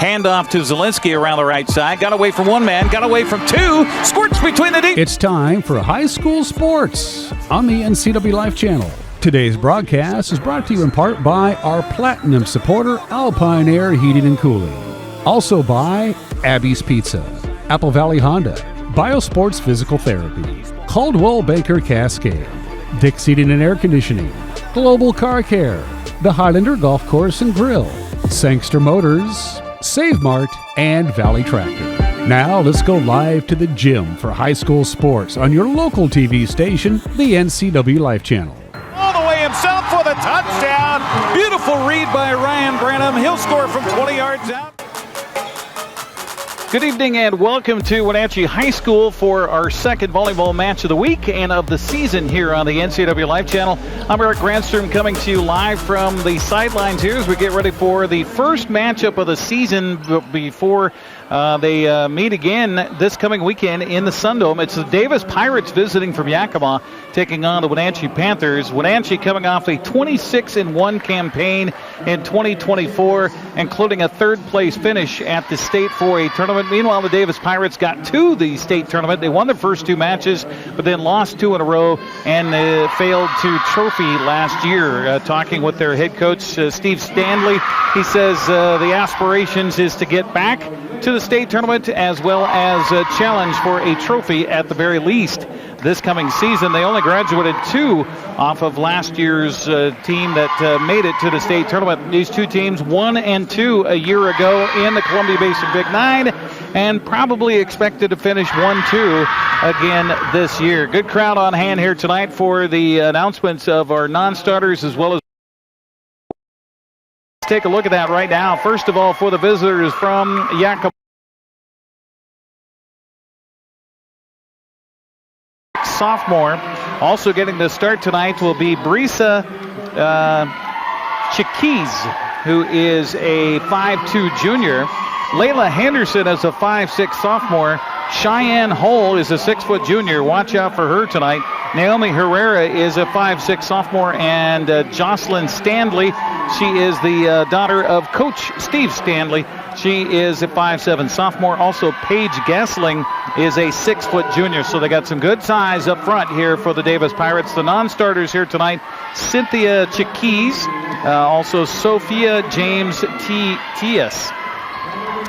Hand off to Zielinski around the right side. Got away from one man, got away from two. Squirts between the deep. It's time for high school sports on the NCWLIFE channel. Today's broadcast is brought to you in part by our platinum supporter, Alpine Air Heating and Cooling. Also by Abby's Pizza, Apple Valley Honda, Biosports Physical Therapy, Caldwell Banker Cascade, Dick's Heating and Air Conditioning, Global Car Care, the Highlander Golf Course and Grill, Sangster Motors, Save Mart, and Valley Tractor. Now let's go live to the gym for high school sports on your local TV station, the NCWLIFE channel. All the way himself for the touchdown. Beautiful read by Ryan Branham. He'll score from 20 yards out. Good evening and welcome to Wenatchee High School for our second volleyball match of the week and of the season here on the NCWLIFE channel. I'm Eric Granstrom coming to you live from the sidelines here as we get ready for the first matchup of the season before they meet again this coming weekend in the Sundome. It's the Davis Pirates visiting from Yakima, taking on the Wenatchee Panthers. Wenatchee coming off a 26-1 campaign in 2024, including a third-place finish at the State 4A tournament. Meanwhile, the Davis Pirates got to the state tournament. They won their first two matches, but then lost two in a row and failed to trophy last year. Talking with their head coach, Steve Stanley, he says the aspirations is to get back to the state tournament as well as a challenge for a trophy at the very least this coming season. They only graduated two off of last year's team that made it to the state tournament. These two teams, 1 and 2 a year ago in the Columbia Basin Big Nine, and probably expected to finish 1-2 again this year. Good crowd on hand here tonight for the announcements of our non-starters as well as. Let's take a look at that right now. First of all, for the visitors from Yakima. Sophomore. Also getting the start tonight will be Brisa Chiquiz, who is a 5'2 junior. Layla Henderson is a 5'6 sophomore. Cheyenne Hull is a 6' junior. Watch out for her tonight. Naomi Herrera is a 5'6 sophomore. And Jocelyn Stanley, she is the daughter of Coach Steve Stanley. She is a 5'7 sophomore. Also, Paige Gessling is a 6' junior. So they got some good size up front here for the Davis Pirates. The non-starters here tonight, Cynthia Chiquiz, also Sophia James Tias.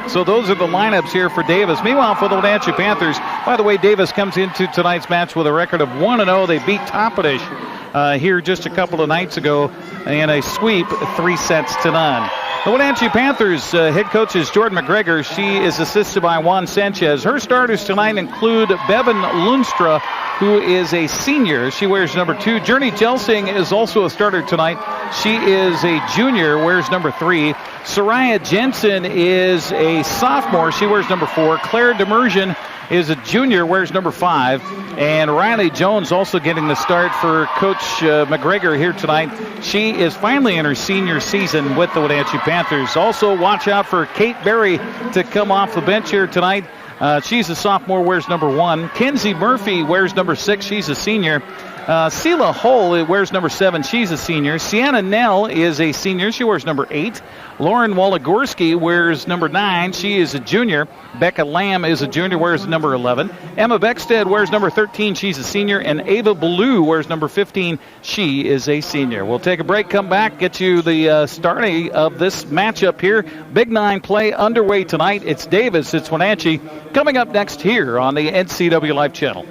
So those are the lineups here for Davis. Meanwhile, for the Wenatchee Panthers, by the way, Davis comes into tonight's match with a record of 1-0. They beat Toppenish here just a couple of nights ago in a sweep, 3-0. The Wenatchee Panthers head coach is Jordan McGregor. She is assisted by Juan Sanchez. Her starters tonight include Bevan Luinstra, who is a senior. She wears number 2. Journey Jelsing is also a starter tonight. She is a junior, wears number 3. Soraya Jensen is a sophomore. She wears number 4. Claire Demersion is a junior, wears number 5. And Riley Jones also getting the start for Coach McGregor here tonight. She is finally in her senior season with the Wenatchee Panthers. Also, watch out for Kate Berry to come off the bench here tonight. She's a sophomore, wears number 1. Kenzie Murphy wears number 6. She's a senior. Sela Hull wears number 7. She's a senior. Sienna Nell is a senior. She wears number 8. Lauren Woligorsky wears number 9. She is a junior. Becca Lamb is a junior, wears number 11. Emma Beckstead wears number 13. She's a senior. And Ava Ballou wears number 15. She is a senior. We'll take a break, come back, get you the starting of this matchup here. Big Nine play underway tonight. It's Davis, it's Wenatchee. Coming up next here on the NCWLIFE channel.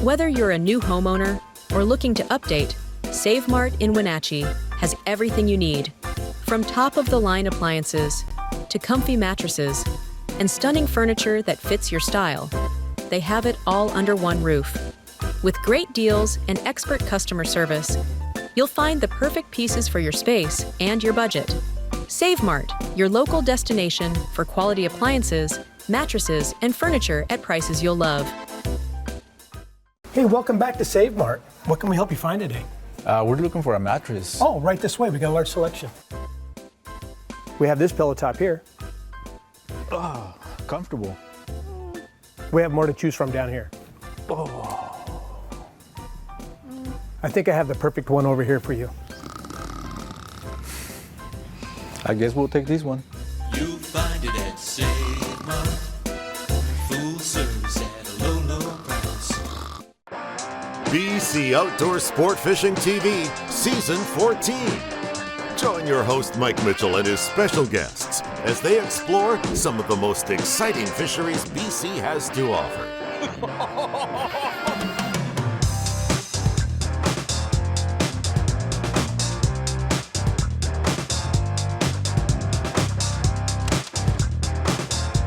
Whether you're a new homeowner or looking to update, Save Mart in Wenatchee has everything you need. From top-of-the-line appliances to comfy mattresses and stunning furniture that fits your style, they have it all under one roof. With great deals and expert customer service, you'll find the perfect pieces for your space and your budget. Save Mart, your local destination for quality appliances, mattresses, and furniture at prices you'll love. Hey, welcome back to Save Mart. What can we help you find today? We're looking for a mattress. Oh, right this way. We got a large selection. We have this pillow top here. Oh, comfortable. We have more to choose from down here. Oh. I think I have the perfect one over here for you. I guess we'll take this one. You'll find it at Save Mart. Full service at a low, low price. BC Outdoor Sport Fishing TV, Season 14. Join your host Mike Mitchell and his special guests as they explore some of the most exciting fisheries BC has to offer.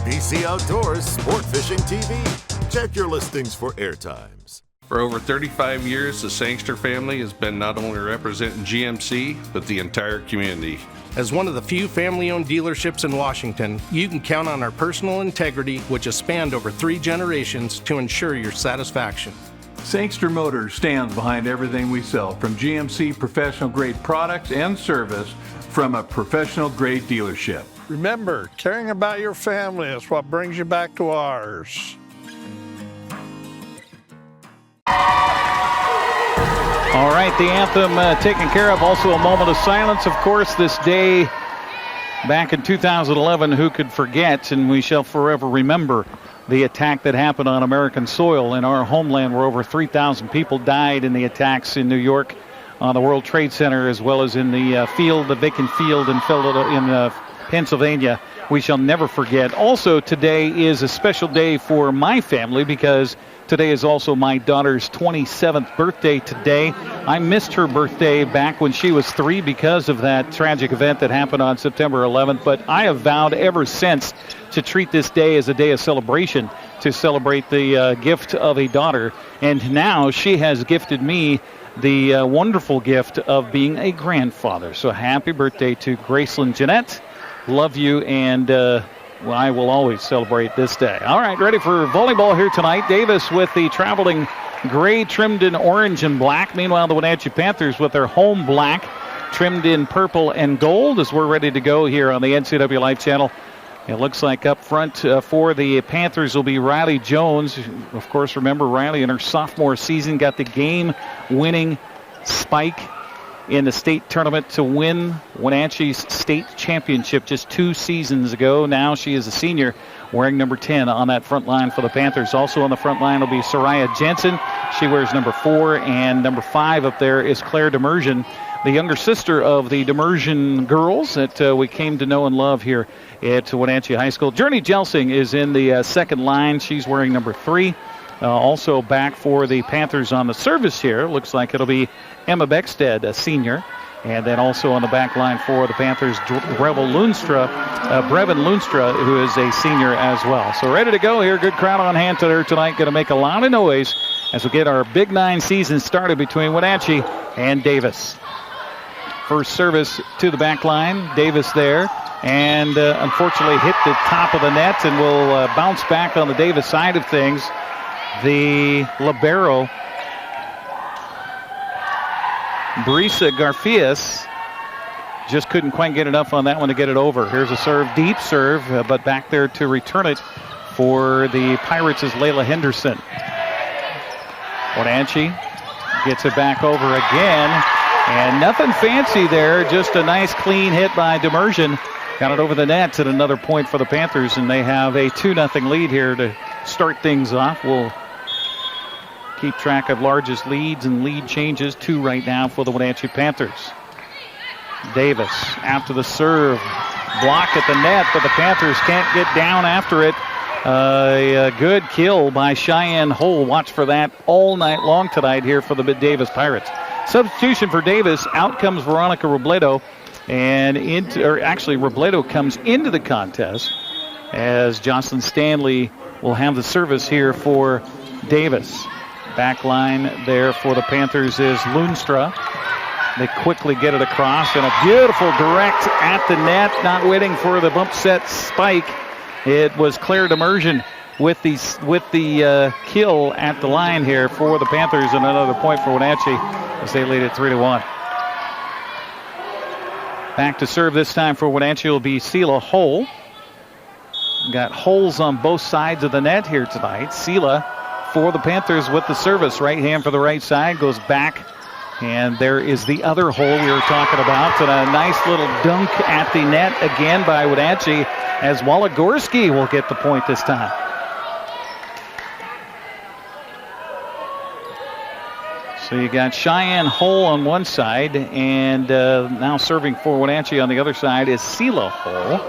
BC Outdoors Sport Fishing TV. Check your listings for airtimes. For over 35 years, the Sangster family has been not only representing GMC, but the entire community. As one of the few family-owned dealerships in Washington, you can count on our personal integrity, which has spanned over 3 generations, to ensure your satisfaction. Sangster Motors stands behind everything we sell, from GMC professional-grade products and service from a professional-grade dealership. Remember, caring about your family is what brings you back to ours. All right, the anthem taken care of. Also a moment of silence, of course, this day back in 2011. Who could forget? And we shall forever remember the attack that happened on American soil in our homeland, where over 3,000 people died in the attacks in New York on the World Trade Center, as well as in the vacant field in Pennsylvania. We shall never forget. Also, today is a special day for my family because today is also my daughter's 27th birthday today. I missed her birthday back when she was 3 because of that tragic event that happened on September 11th, but I have vowed ever since to treat this day as a day of celebration, to celebrate the gift of a daughter. And now she has gifted me the wonderful gift of being a grandfather. So happy birthday to Graceland Jeanette. Love you, and I will always celebrate this day. All right, ready for volleyball here tonight. Davis with the traveling gray trimmed in orange and black. Meanwhile, the Wenatchee Panthers with their home black trimmed in purple and gold as we're ready to go here on the NCWLIFE channel. It looks like up front for the Panthers will be Riley Jones. Of course, remember Riley in her sophomore season got the game-winning spike in the state tournament to win Wenatchee's state championship just 2 seasons ago. Now she is a senior wearing number 10 on that front line for the Panthers. Also on the front line will be Soraya Jensen. She wears number 4, and number 5 up there is Claire Demersion, the younger sister of the Demersion girls that we came to know and love here at Wenatchee High School. Journey Jelsing is in the second line. She's wearing number 3. Also back for the Panthers on the service here. Looks like it'll be Emma Beckstead, a senior. And then also on the back line for the Panthers, Breven Luinstra, who is a senior as well. So ready to go here. Good crowd on hand tonight. Going to make a lot of noise as we get our Big 9 season started between Wenatchee and Davis. First service to the back line. Davis there. And unfortunately hit the top of the net and will bounce back on the Davis side of things. The libero, Brisa Garfias, just couldn't quite get enough on that one to get it over. Here's a serve, deep serve, but back there to return it for the Pirates is Layla Henderson. Wenatchee gets it back over again, and nothing fancy there, just a nice clean hit by Demersion. Got it over the net at another point for the Panthers, and they have a 2-0 lead here to start things off. We'll keep track of largest leads and lead changes. 2 right now for the Wenatchee Panthers. Davis after the serve. Block at the net, but the Panthers can't get down after it. A good kill by Cheyenne Hull. Watch for that all night long tonight here for the Davis Pirates. Substitution for Davis. Out comes Veronica Robledo. And Robledo comes into the contest as Jocelyn Stanley will have the service here for Davis. Back line there for the Panthers is Luinstra. They quickly get it across, and a beautiful direct at the net, not waiting for the bump set spike. It was Claire Demersion with the kill at the line here for the Panthers, and another point for Wenatchee as they lead it 3-1. Back to serve this time for Wenatchee will be Sela Hull. Got holes on both sides of the net here tonight. Sela for the Panthers with the service. Right hand for the right side. Goes back And there is the other hole we were talking about. And a nice little dunk at the net again by Wenatchee, as Waligorski will get the point this time. So you got Cheyenne Hull on one side, and now serving for Wenatchee on the other side is Sela Hull.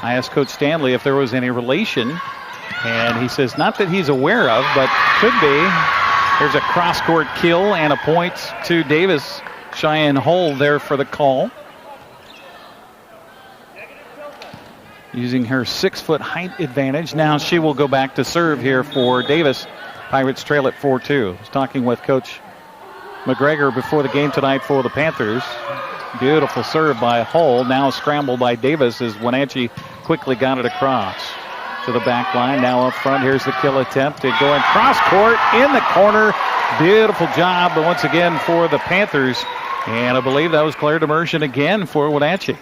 I asked Coach Stanley if there was any relation, and he says not that he's aware of, but could be. There's a cross-court kill and a point to Davis. Cheyenne Hull there for the call. Using her 6-foot height advantage. Now she will go back to serve here for Davis. Pirates trail at 4-2. I was talking with Coach McGregor before the game tonight for the Panthers. Beautiful serve by Hull. Now scrambled by Davis as Wenatchee quickly got it across to the back line. Now up front, here's the kill attempt. It going cross court in the corner. Beautiful job, but once again for the Panthers. And I believe that was Claire Demersion again for Wenatchee.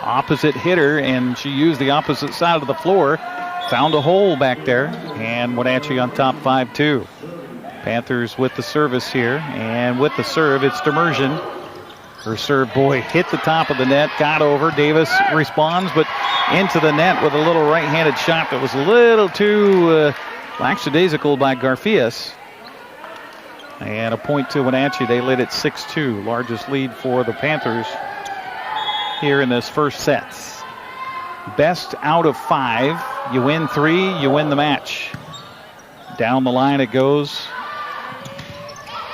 Opposite hitter, and she used the opposite side of the floor. Found a hole back there, and Wenatchee on top 5-2. Panthers with the service here, and with the serve, it's Demersion. Her serve, boy, hit the top of the net, got over. Davis responds, but into the net with a little right-handed shot that was a little too lackadaisical by Garfias. And a point to Wenatchee. They lead at 6-2, largest lead for the Panthers here in this first set. Best out of 5. You win 3, you win the match. Down the line it goes.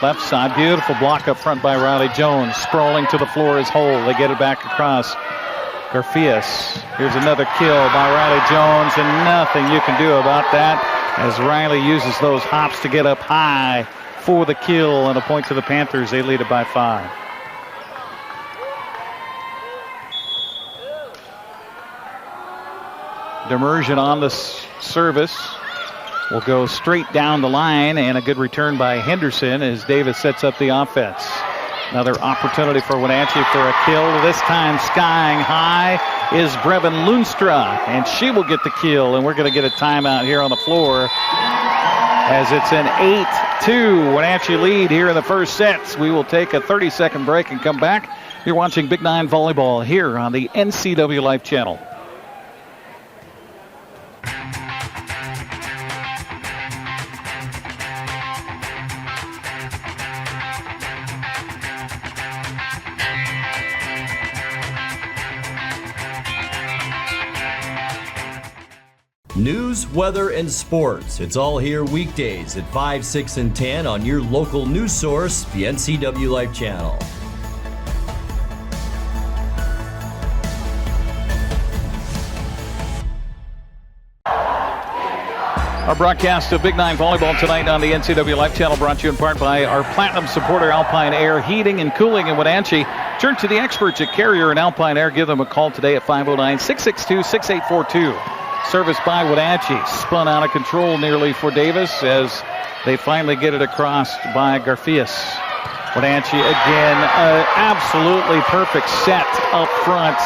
Left side, beautiful block up front by Riley Jones. Sprawling to the floor is Hull. They get it back across. Garfias. Here's another kill by Riley Jones, and nothing you can do about that as Riley uses those hops to get up high for the kill, and a point to the Panthers. They lead it by 5. Demersion on the service will go straight down the line, and a good return by Henderson as Davis sets up the offense. Another opportunity for Wenatchee for a kill. This time skying high is Breven Luinstra, and she will get the kill, and we're going to get a timeout here on the floor as it's an 8-2 Wenatchee lead here in the first set. We will take a 30-second break and come back. You're watching Big 9 Volleyball here on the NCWLIFE channel. News, weather, and sports. It's all here weekdays at 5, 6, and 10 on your local news source, the NCWLIFE channel. Our broadcast of Big 9 Volleyball tonight on the NCWLIFE channel brought to you in part by our Platinum supporter, Alpine Air Heating and Cooling in Wenatchee. Turn to the experts at Carrier and Alpine Air. Give them a call today at 509-662-6842. Service by Wenatchee. Spun out of control nearly for Davis as they finally get it across by Garfias. Wenatchee again, absolutely perfect set up front.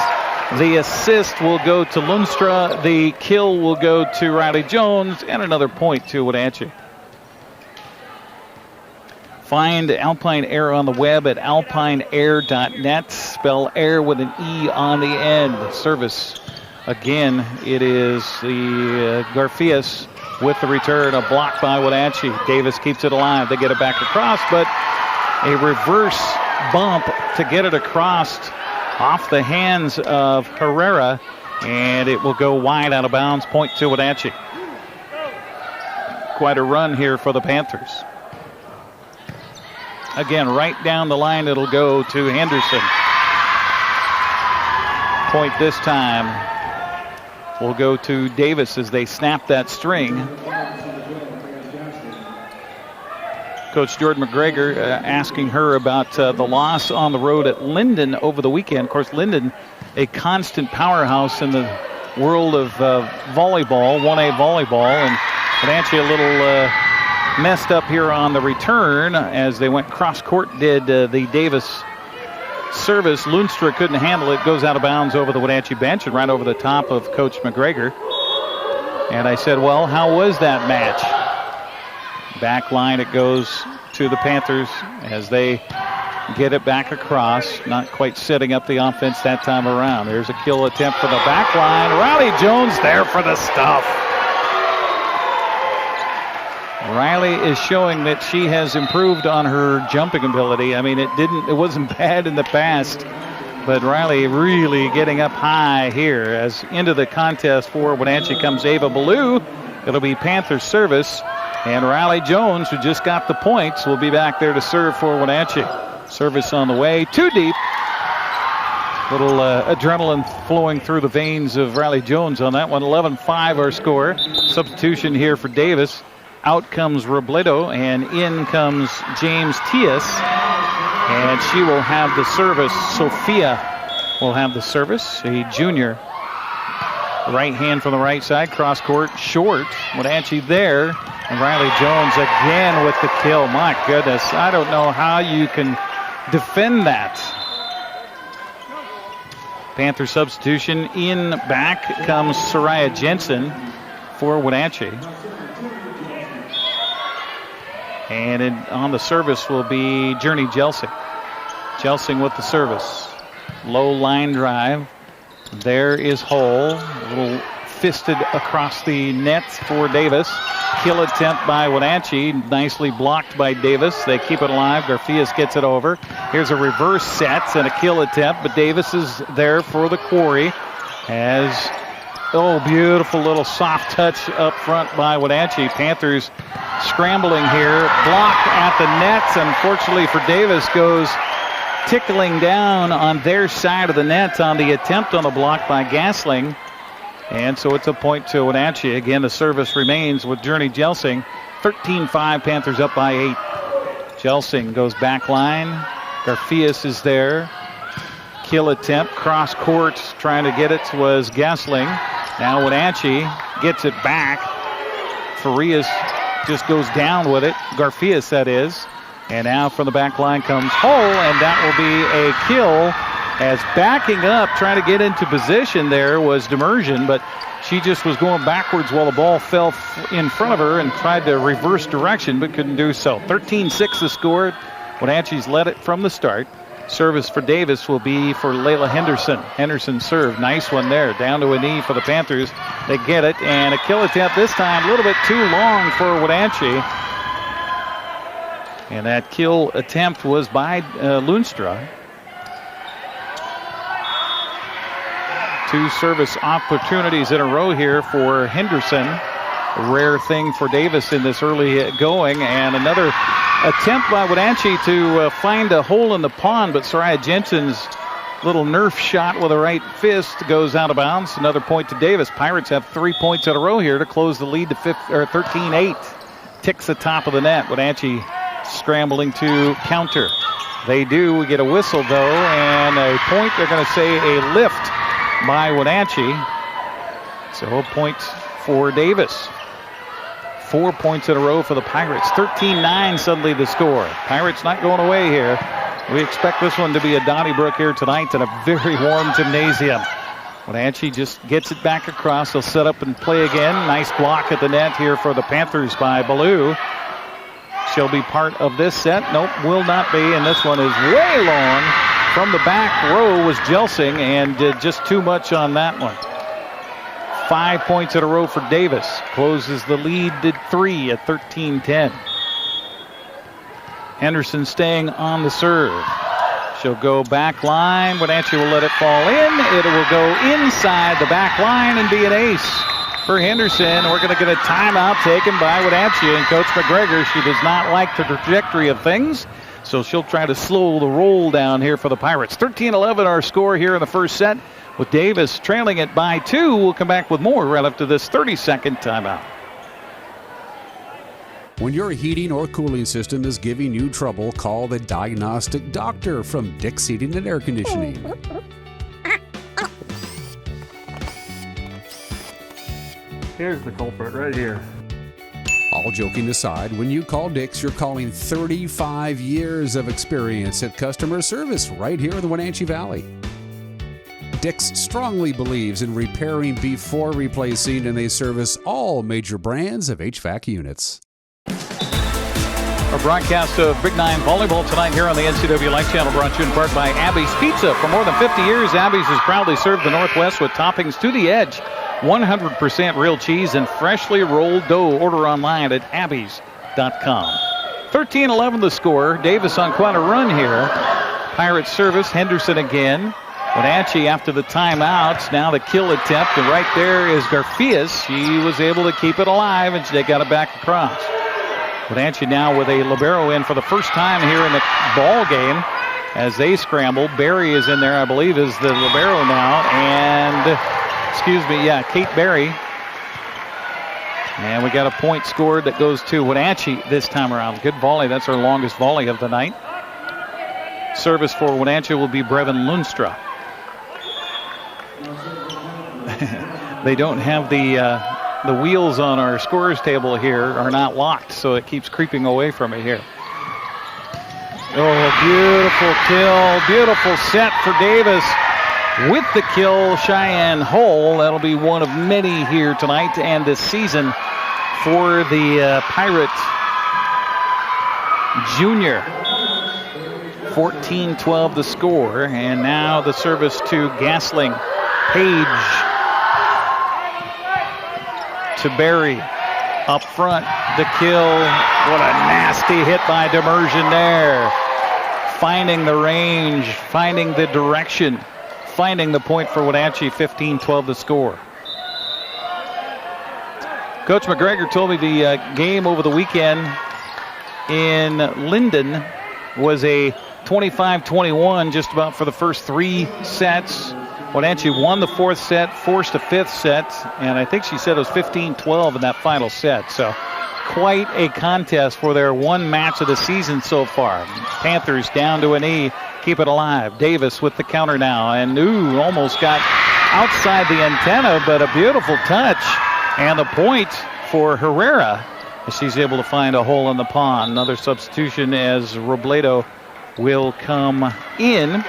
The assist will go to Luinstra. The kill will go to Riley Jones, and another point to Wenatchee. Find Alpine Air on the web at alpineair.net. Spell air with an E on the end. Service. Again, it is the Garfias with the return. A block by Wenatchee. Davis keeps it alive. They get it back across, but a reverse bump to get it across off the hands of Herrera, and it will go wide out of bounds. Point to Wenatchee. Quite a run here for the Panthers. Again, right down the line it'll go to Henderson. Point this time will go to Davis as they snap that string. Coach Jordan McGregor asking her about the loss on the road at Linden over the weekend. Of course, Linden, a constant powerhouse in the world of volleyball, 1A volleyball, and Wenatchee a little messed up here on the return as they went cross-court, did the Davis service. Luinstra couldn't handle it, goes out of bounds over the Wenatchee bench and right over the top of Coach McGregor. And I said, well, how was that match? Back line it goes to the Panthers as they get it back across. Not quite setting up the offense that time around. There's a kill attempt for the back line. Riley Jones there for the stuff. Riley is showing that she has improved on her jumping ability. I mean, it wasn't bad in the past, but Riley really getting up high here. As into the contest for Wenatchee comes Ava Ballou. It'll be Panthers service, and Riley Jones, who just got the points, will be back there to serve for Wenatchee. Service on the way, too deep. Little adrenaline flowing through the veins of Riley Jones on that one. 11-5 our score. Substitution here for Davis. Out comes Robledo, and in comes James Tias. And she will have the service. Sophia will have the service, a junior. Right hand from the right side, cross court, short. Wenatchee there. And Riley Jones again with the kill. My goodness, I don't know how you can defend that. Panther substitution. In back comes Soraya Jensen for Wenatchee. And on the service will be Journey Jelsing. Jelsing with the service. Low line drive. There is Hull. A little fisted across the net for Davis. Kill attempt by Wenatchee. Nicely blocked by Davis. They keep it alive. Garfias gets it over. Here's a reverse set and a kill attempt, but Davis is there for the quarry. Beautiful little soft touch up front by Wenatchee. Panthers scrambling here. Block at the nets. Unfortunately for Davis, goes tickling down on their side of the net on the attempt on the block by Gasling. And so it's a point to Wenatchee. Again, the service remains with Journey Jelsing. 13-5, Panthers up by 8. Jelsing goes back line. Garfias is there. Kill attempt, cross court, trying to get it was Gasling. Now Wenatchee gets it back. Farias just goes down with it. Garfias, that is. And now from the back line comes Hull, and that will be a kill. As backing up, trying to get into position there was Demersion, but she just was going backwards while the ball fell in front of her and tried to reverse direction, but couldn't do so. 13-6 the score. Wenatchee's led it from the start. Service for Davis will be for Layla Henderson. Henderson serve. Nice one there. Down to a knee for the Panthers. They get it, and a kill attempt this time. A little bit too long for Wenatchee. And that kill attempt was by Luinstra. 2 service opportunities in a row here for Henderson. A rare thing for Davis in this early going. And another attempt by Wenatchee to find a hole in the pond, but Soraya Jensen's little Nerf shot with a right fist goes out of bounds. Another point to Davis. Pirates have 3 points in a row here to close the lead to 13-8. Ticks the top of the net. Wenatchee scrambling to counter. They do. We get a whistle, though, and a point. They're going to say a lift by Wenatchee. So a point for Davis. 4 points in a row for the Pirates. 13-9 suddenly the score. Pirates not going away here. We expect this one to be a Donnybrook here tonight in a very warm gymnasium. Wenatchee just gets it back across. They'll set up and play again. Nice block at the net here for the Panthers by Ballou. She'll be part of this set. Nope, will not be. And this one is way long. From the back row was Jelsing and did just too much on that one. 5 points in a row for Davis. Closes the lead to 3 at 13-10. Henderson staying on the serve. She'll go back line. Wenatchee will let it fall in. It will go inside the back line and be an ace for Henderson. We're going to get a timeout taken by Wenatchee and Coach McGregor. She does not like the trajectory of things, so she'll try to slow the roll down here for the Pirates. 13-11 our score here in the first set, with Davis trailing it by 2. We'll come back with more right after this 30-second timeout. When your heating or cooling system is giving you trouble, call the diagnostic doctor from Dick's Heating and Air Conditioning. Here's the culprit right here. All joking aside, when you call Dick's, you're calling 35 years of experience at customer service right here in the Wenatchee Valley. Dick's strongly believes in repairing before replacing, and they service all major brands of HVAC units. A Our broadcast of Big Nine Volleyball tonight here on the NCW Life Channel, brought to you in part by Abby's Pizza. For more than 50 years, Abby's has proudly served the Northwest with toppings to the edge, 100% real cheese, and freshly rolled dough. Order online at abbys.com. 13-11 the score. Davis on quite a run here. Pirates service. Henderson again. Wenatchee after the timeouts. Now the kill attempt. And right there is Garfias. She was able to keep it alive, and they got it back across. Wenatchee now with a libero in for the first time here in the ball game as they scramble. Barry is in there, I believe, is the libero now. And, Kate Barry. And we got a point scored that goes to Wenatchee this time around. Good volley. That's our longest volley of the night. Service for Wenatchee will be Breven Luinstra. They don't have the wheels on our scores table here are not locked, so it keeps creeping away from me here. Oh, beautiful kill. Beautiful set for Davis. With the kill, Cheyenne Hull. That'll be one of many here tonight and this season for the Pirate Junior. 14-12 the score, and now the service to Gasling. Page to Barry. Up front, the kill. What a nasty hit by Demersion there. Finding the range, finding the direction, finding the point for Wenatchee. 15-12 the score. Coach McGregor told me the game over the weekend in Linden was a 25-21 just about for the first three sets. Wenatchee won the fourth set, forced a fifth set, and I think she said it was 15-12 in that final set. So quite a contest for their one match of the season so far. Panthers down to a knee, keep it alive. Davis with the counter now, and almost got outside the antenna, but a beautiful touch. And the point for Herrera as she's able to find a hole in the pond. Another substitution as Robledo will come in.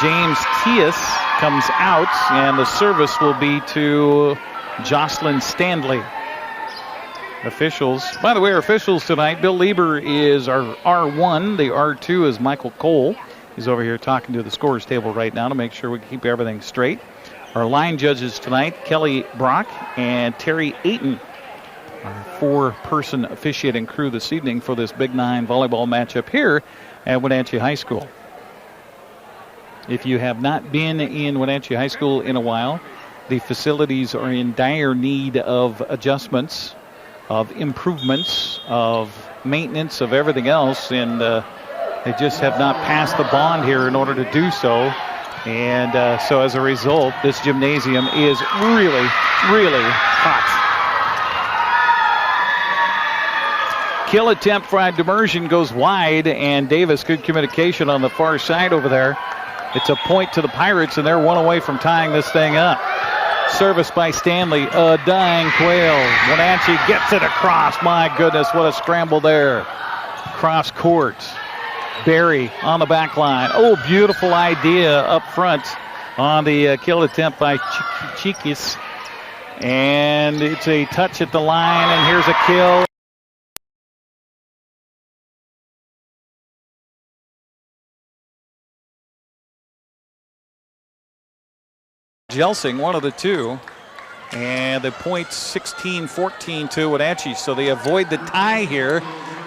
James Tias comes out, and the service will be to Jocelyn Standley. Officials, by the way, our officials tonight, Bill Lieber is our R1. The R2 is Michael Cole. He's over here talking to the scores table right now to make sure we keep everything straight. Our line judges tonight, Kelly Brock and Terry Ayton. Our four-person officiating crew this evening for this Big Nine volleyball matchup here at Wenatchee High School. If you have not been in Wenatchee High School in a while, the facilities are in dire need of adjustments, of improvements, of maintenance, of everything else, and they just have not passed the bond here in order to do so. And so as a result, this gymnasium is really, really hot. Kill attempt by Demersion goes wide, and Davis, good communication on the far side over there. It's a point to the Pirates, and they're one away from tying this thing up. Service by Stanley, a dying quail. Wenatchee gets it across. My goodness, what a scramble there. Cross court. Barry on the back line. Oh, beautiful idea up front on the kill attempt by Chiquis. And it's a touch at the line, and here's a kill. Jelsing, one of the two. And the point 16-14 to Wenatchee. So they avoid the tie here,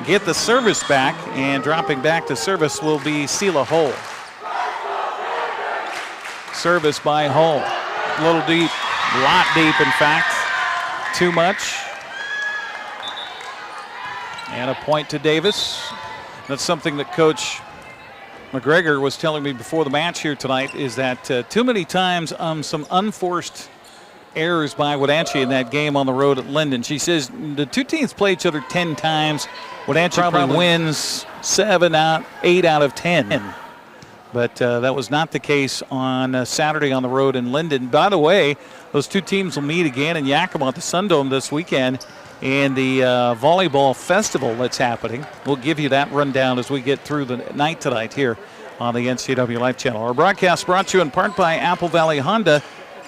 get the service back, and dropping back to service will be Sela Hull. Service by Hull. A little deep, a lot deep in fact. Too much. And a point to Davis. That's something that Coach McGregor was telling me before the match here tonight, is that too many times some unforced errors by Wenatchee in that game on the road at Linden. She says the two teams play each other 10 times. Wenatchee probably wins 8 out of 10. But that was not the case on Saturday on the road in Linden. By the way, those two teams will meet again in Yakima at the Sundome this weekend in the volleyball festival that's happening. We'll give you that rundown as we get through the night tonight here on the NCW Life Channel. Our broadcast brought to you in part by Apple Valley Honda.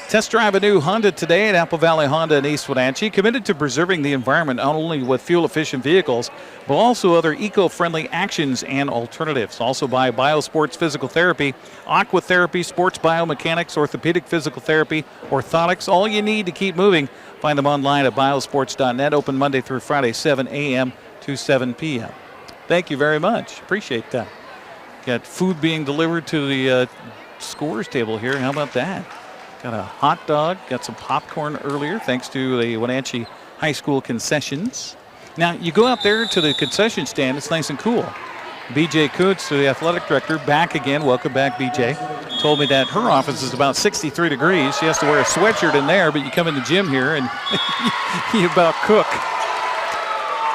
Test drive a new Honda today at Apple Valley Honda in East Wenatchee. Committed to preserving the environment not only with fuel-efficient vehicles, but also other eco-friendly actions and alternatives. Also by Biosports Physical Therapy, Aqua Therapy, Sports Biomechanics, Orthopedic Physical Therapy, Orthotics. All you need to keep moving. Find them online at biosports.net. Open Monday through Friday, 7 a.m. to 7 p.m. Thank you very much. Appreciate that. Got food being delivered to the scores table here. How about that? Got a hot dog, got some popcorn earlier, thanks to the Wenatchee High School concessions. Now, you go out there to the concession stand, it's nice and cool. BJ Kutz, the athletic director, back again. Welcome back, BJ. Told me that her office is about 63 degrees. She has to wear a sweatshirt in there, but you come in the gym here and you about cook.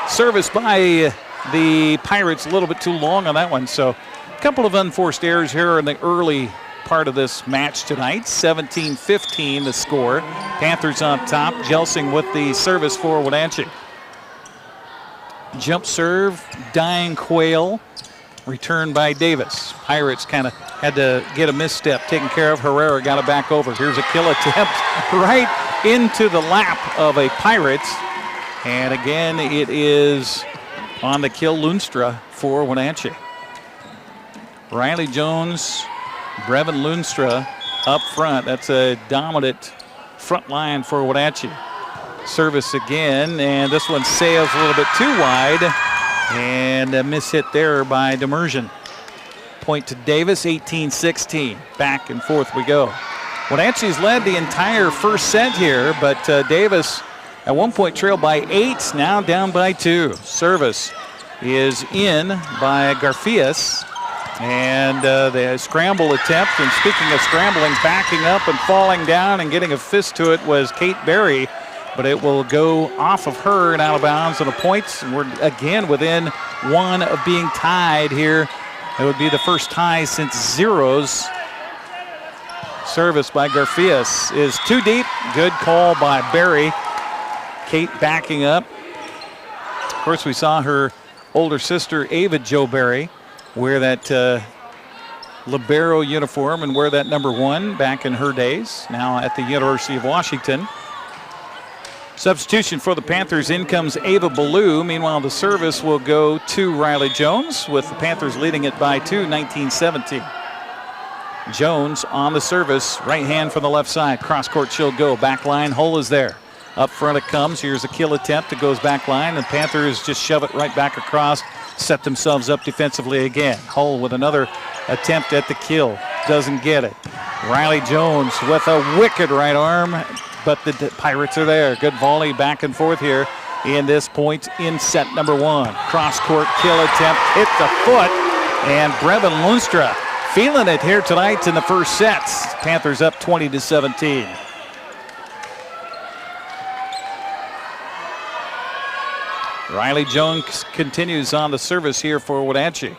Service by the Pirates, a little bit too long on that one. So a couple of unforced errors here in the early part of this match tonight. 17-15 the score. Panthers on top. Jelsing with the service for Wenatchee. Jump serve, dying quail. Return by Davis. Pirates kind of had to get a misstep taken care of. Herrera got it back over. Here's a kill attempt right into the lap of a Pirates. And again, it is on the kill Luinstra for Wenatchee. Riley Jones, Breven, Luinstra up front. That's a dominant front line for Wenatchee. Service again, and this one sails a little bit too wide. And a miss hit there by Demersion. Point to Davis, 18-16. Back and forth we go. Wenatchee's led the entire first set here, but Davis at one point trailed by 8, now down by 2. Service is in by Garfias. And the scramble attempt, and speaking of scrambling, backing up and falling down and getting a fist to it was Kate Berry, but it will go off of her and out of bounds on a point. And we're again within one of being tied here. It would be the first tie since zeros. Service by Garfias is too deep. Good call by Berry. Kate backing up. Of course, we saw her older sister, Ava Jo Berry, wear that libero uniform and wear that number 1 back in her days, now at the University of Washington. Substitution for the Panthers, in comes Ava Ballou. Meanwhile, the service will go to Riley Jones, with the Panthers leading it by 2, 19-17. Jones on the service, right hand from the left side. Cross court she'll go. Back line, Hull is there. Up front it comes. Here's a kill attempt. It goes back line, and Panthers just shove it right back across. Set themselves up defensively again. Hull with another attempt at the kill. Doesn't get it. Riley Jones with a wicked right arm, but the Pirates are there. Good volley back and forth here in this point in set number 1. Cross-court kill attempt hit the foot, and Breven Luinstra feeling it here tonight in the first set. Panthers up 20-17. Riley Jones continues on the service here for Wenatchee.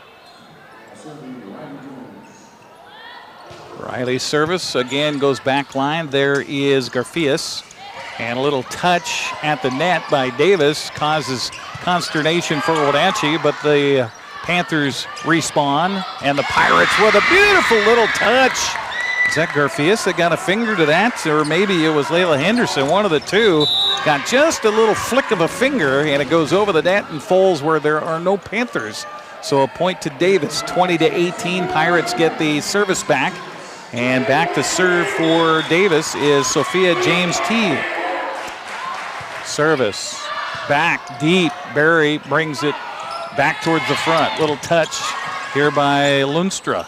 Riley's service again goes back line. There is Garfias. And a little touch at the net by Davis causes consternation for Wenatchee, but the Panthers respawn, and the Pirates with a beautiful little touch. Is that Garfias that got a finger to that? Or maybe it was Layla Henderson, one of the two. Got just a little flick of a finger, and it goes over the net and falls where there are no Panthers. So a point to Davis, 20-18. Pirates get the service back. And back to serve for Davis is Sophia James T. Service back deep. Berry brings it back towards the front. Little touch here by Luinstra.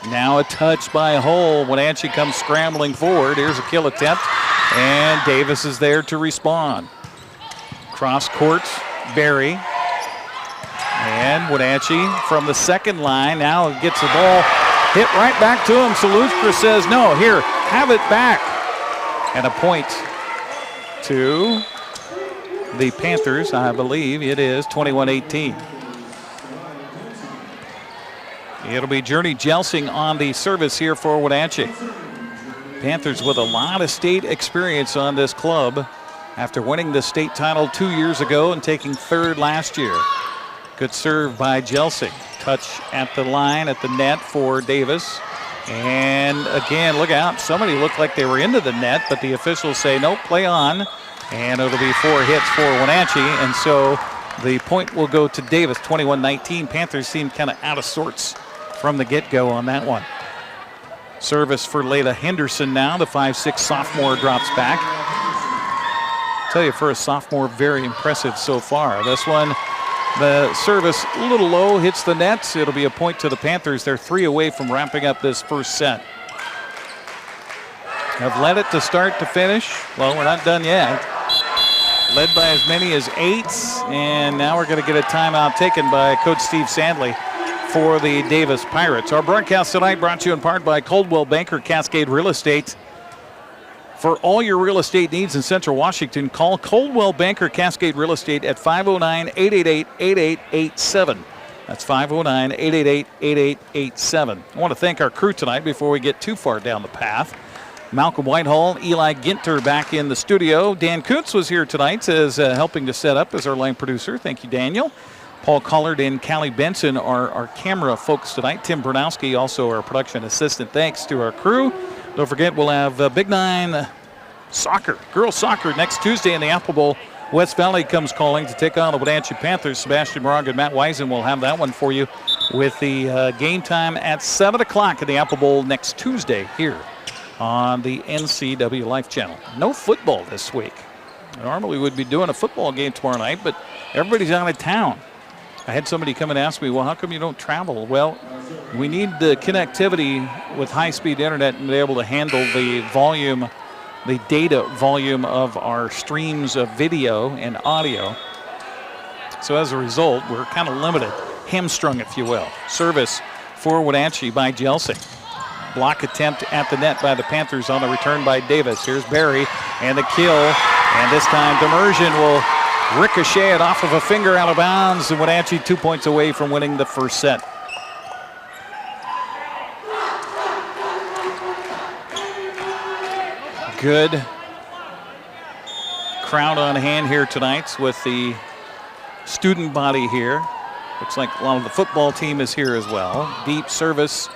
Now a touch by Hull. Wenatchee comes scrambling forward. Here's a kill attempt, and Davis is there to respond. Cross court, Berry. And Wenatchee from the second line now gets the ball hit right back to him. So Luinstra says, no, here, have it back. And a point to the Panthers, I believe it is 21-18. It'll be Journey Jelsing on the service here for Wenatchee. Panthers with a lot of state experience on this club after winning the state title 2 years ago and taking third last year. Good serve by Jelsing. Touch at the line, at the net for Davis. And And again, look out. Somebody looked like they were into the net, but the officials say, nope, play on. And it'll be 4 hits for Wenatchee. And so the point will go to Davis, 21-19. Panthers seemed kind of out of sorts from the get-go on that one. Service for Layla Henderson now. The 5'6" sophomore drops back. Tell you, for a sophomore, very impressive so far. This one, the service a little low, hits the nets. It'll be a point to the Panthers. They're 3 away from wrapping up this first set. Have led it to start to finish. Well, we're not done yet. Led by as many as 8, and now we're going to get a timeout taken by Coach Steve Sandley for the Davis Pirates. Our broadcast tonight brought to you in part by Coldwell Banker Cascade Real Estate. For all your real estate needs in Central Washington, call Coldwell Banker Cascade Real Estate at 509-888-8887. That's 509-888-8887. I want to thank our crew tonight before we get too far down the path. Malcolm Whitehall, Eli Ginter back in the studio. Dan Kuntz was here tonight as helping to set up as our line producer. Thank you, Daniel. Paul Collard and Callie Benson are our camera folks tonight. Tim Bernowski, also our production assistant. Thanks to our crew. Don't forget, we'll have Big Nine soccer, girls soccer, next Tuesday in the Apple Bowl. West Valley comes calling to take on the Wenatchee Panthers. Sebastian Moraga and Matt Wiesen will have that one for you with the game time at 7 o'clock in the Apple Bowl next Tuesday here on the NCWLIFE channel. No football this week. Normally we'd be doing a football game tomorrow night, but everybody's out of town. I had somebody come and ask me, well, how come you don't travel? Well, we need the connectivity with high-speed internet and be able to handle the volume, the data volume of our streams of video and audio. So as a result, we're kind of limited, hamstrung, if you will. Service for Wenatchee by Jelsing. Block attempt at the net by the Panthers on the return by Davis. Here's Barry and the kill. And this time Demersion will ricochet it off of a finger out of bounds. And Wenatchee 2 points away from winning the first set. Good crowd on hand here tonight with the student body here. Looks like a lot of the football team is here as well. Deep service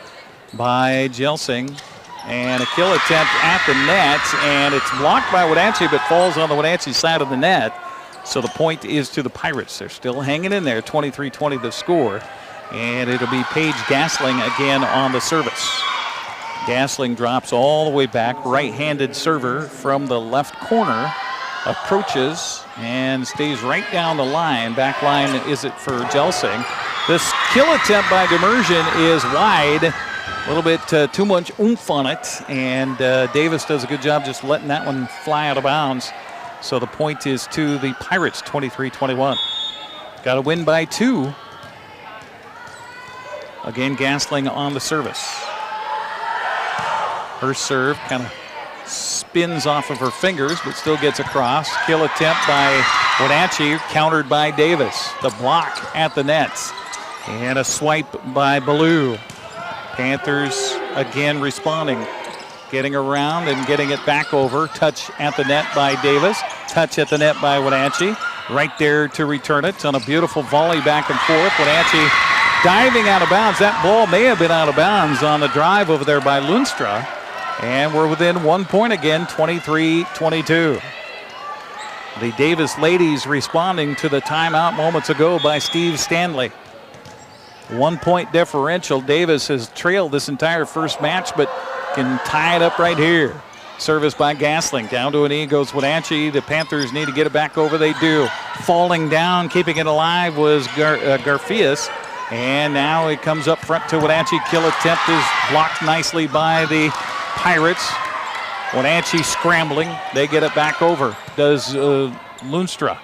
by Jelsing, and a kill attempt at the net, and it's blocked by Wenatchee but falls on the Wenatchee side of the net. So the point is to the Pirates. They're still hanging in there, 23-20 the score, and it'll be Paige Gasling again on the service. Gasling drops all the way back, right-handed server from the left corner, approaches and stays right down the line. Back line is it for Jelsing. This kill attempt by Demersion is wide. A little bit too much oomph on it, and Davis does a good job just letting that one fly out of bounds. So the point is to the Pirates, 23-21. Got to win by 2. Again, Gasling on the service. Her serve kind of spins off of her fingers, but still gets across. Kill attempt by Wenatchee, countered by Davis. The block at the nets, and a swipe by Ballou. Panthers again responding, getting around and getting it back over. Touch at the net by Davis. Touch at the net by Wenatchee. Right there to return it on a beautiful volley back and forth. Wenatchee diving out of bounds. That ball may have been out of bounds on the drive over there by Luinstra. And we're within 1 point again, 23-22. The Davis ladies responding to the timeout moments ago by Steve Stanley. 1 point differential. Davis has trailed this entire first match, but can tie it up right here. Service by Gasling. Down to an E goes Wenatchee. The Panthers need to get it back over. They do. Falling down, keeping it alive was Garfias. And now it comes up front to Wenatchee. Kill attempt is blocked nicely by the Pirates. Wenatchee scrambling. They get it back over. Does Luinstra.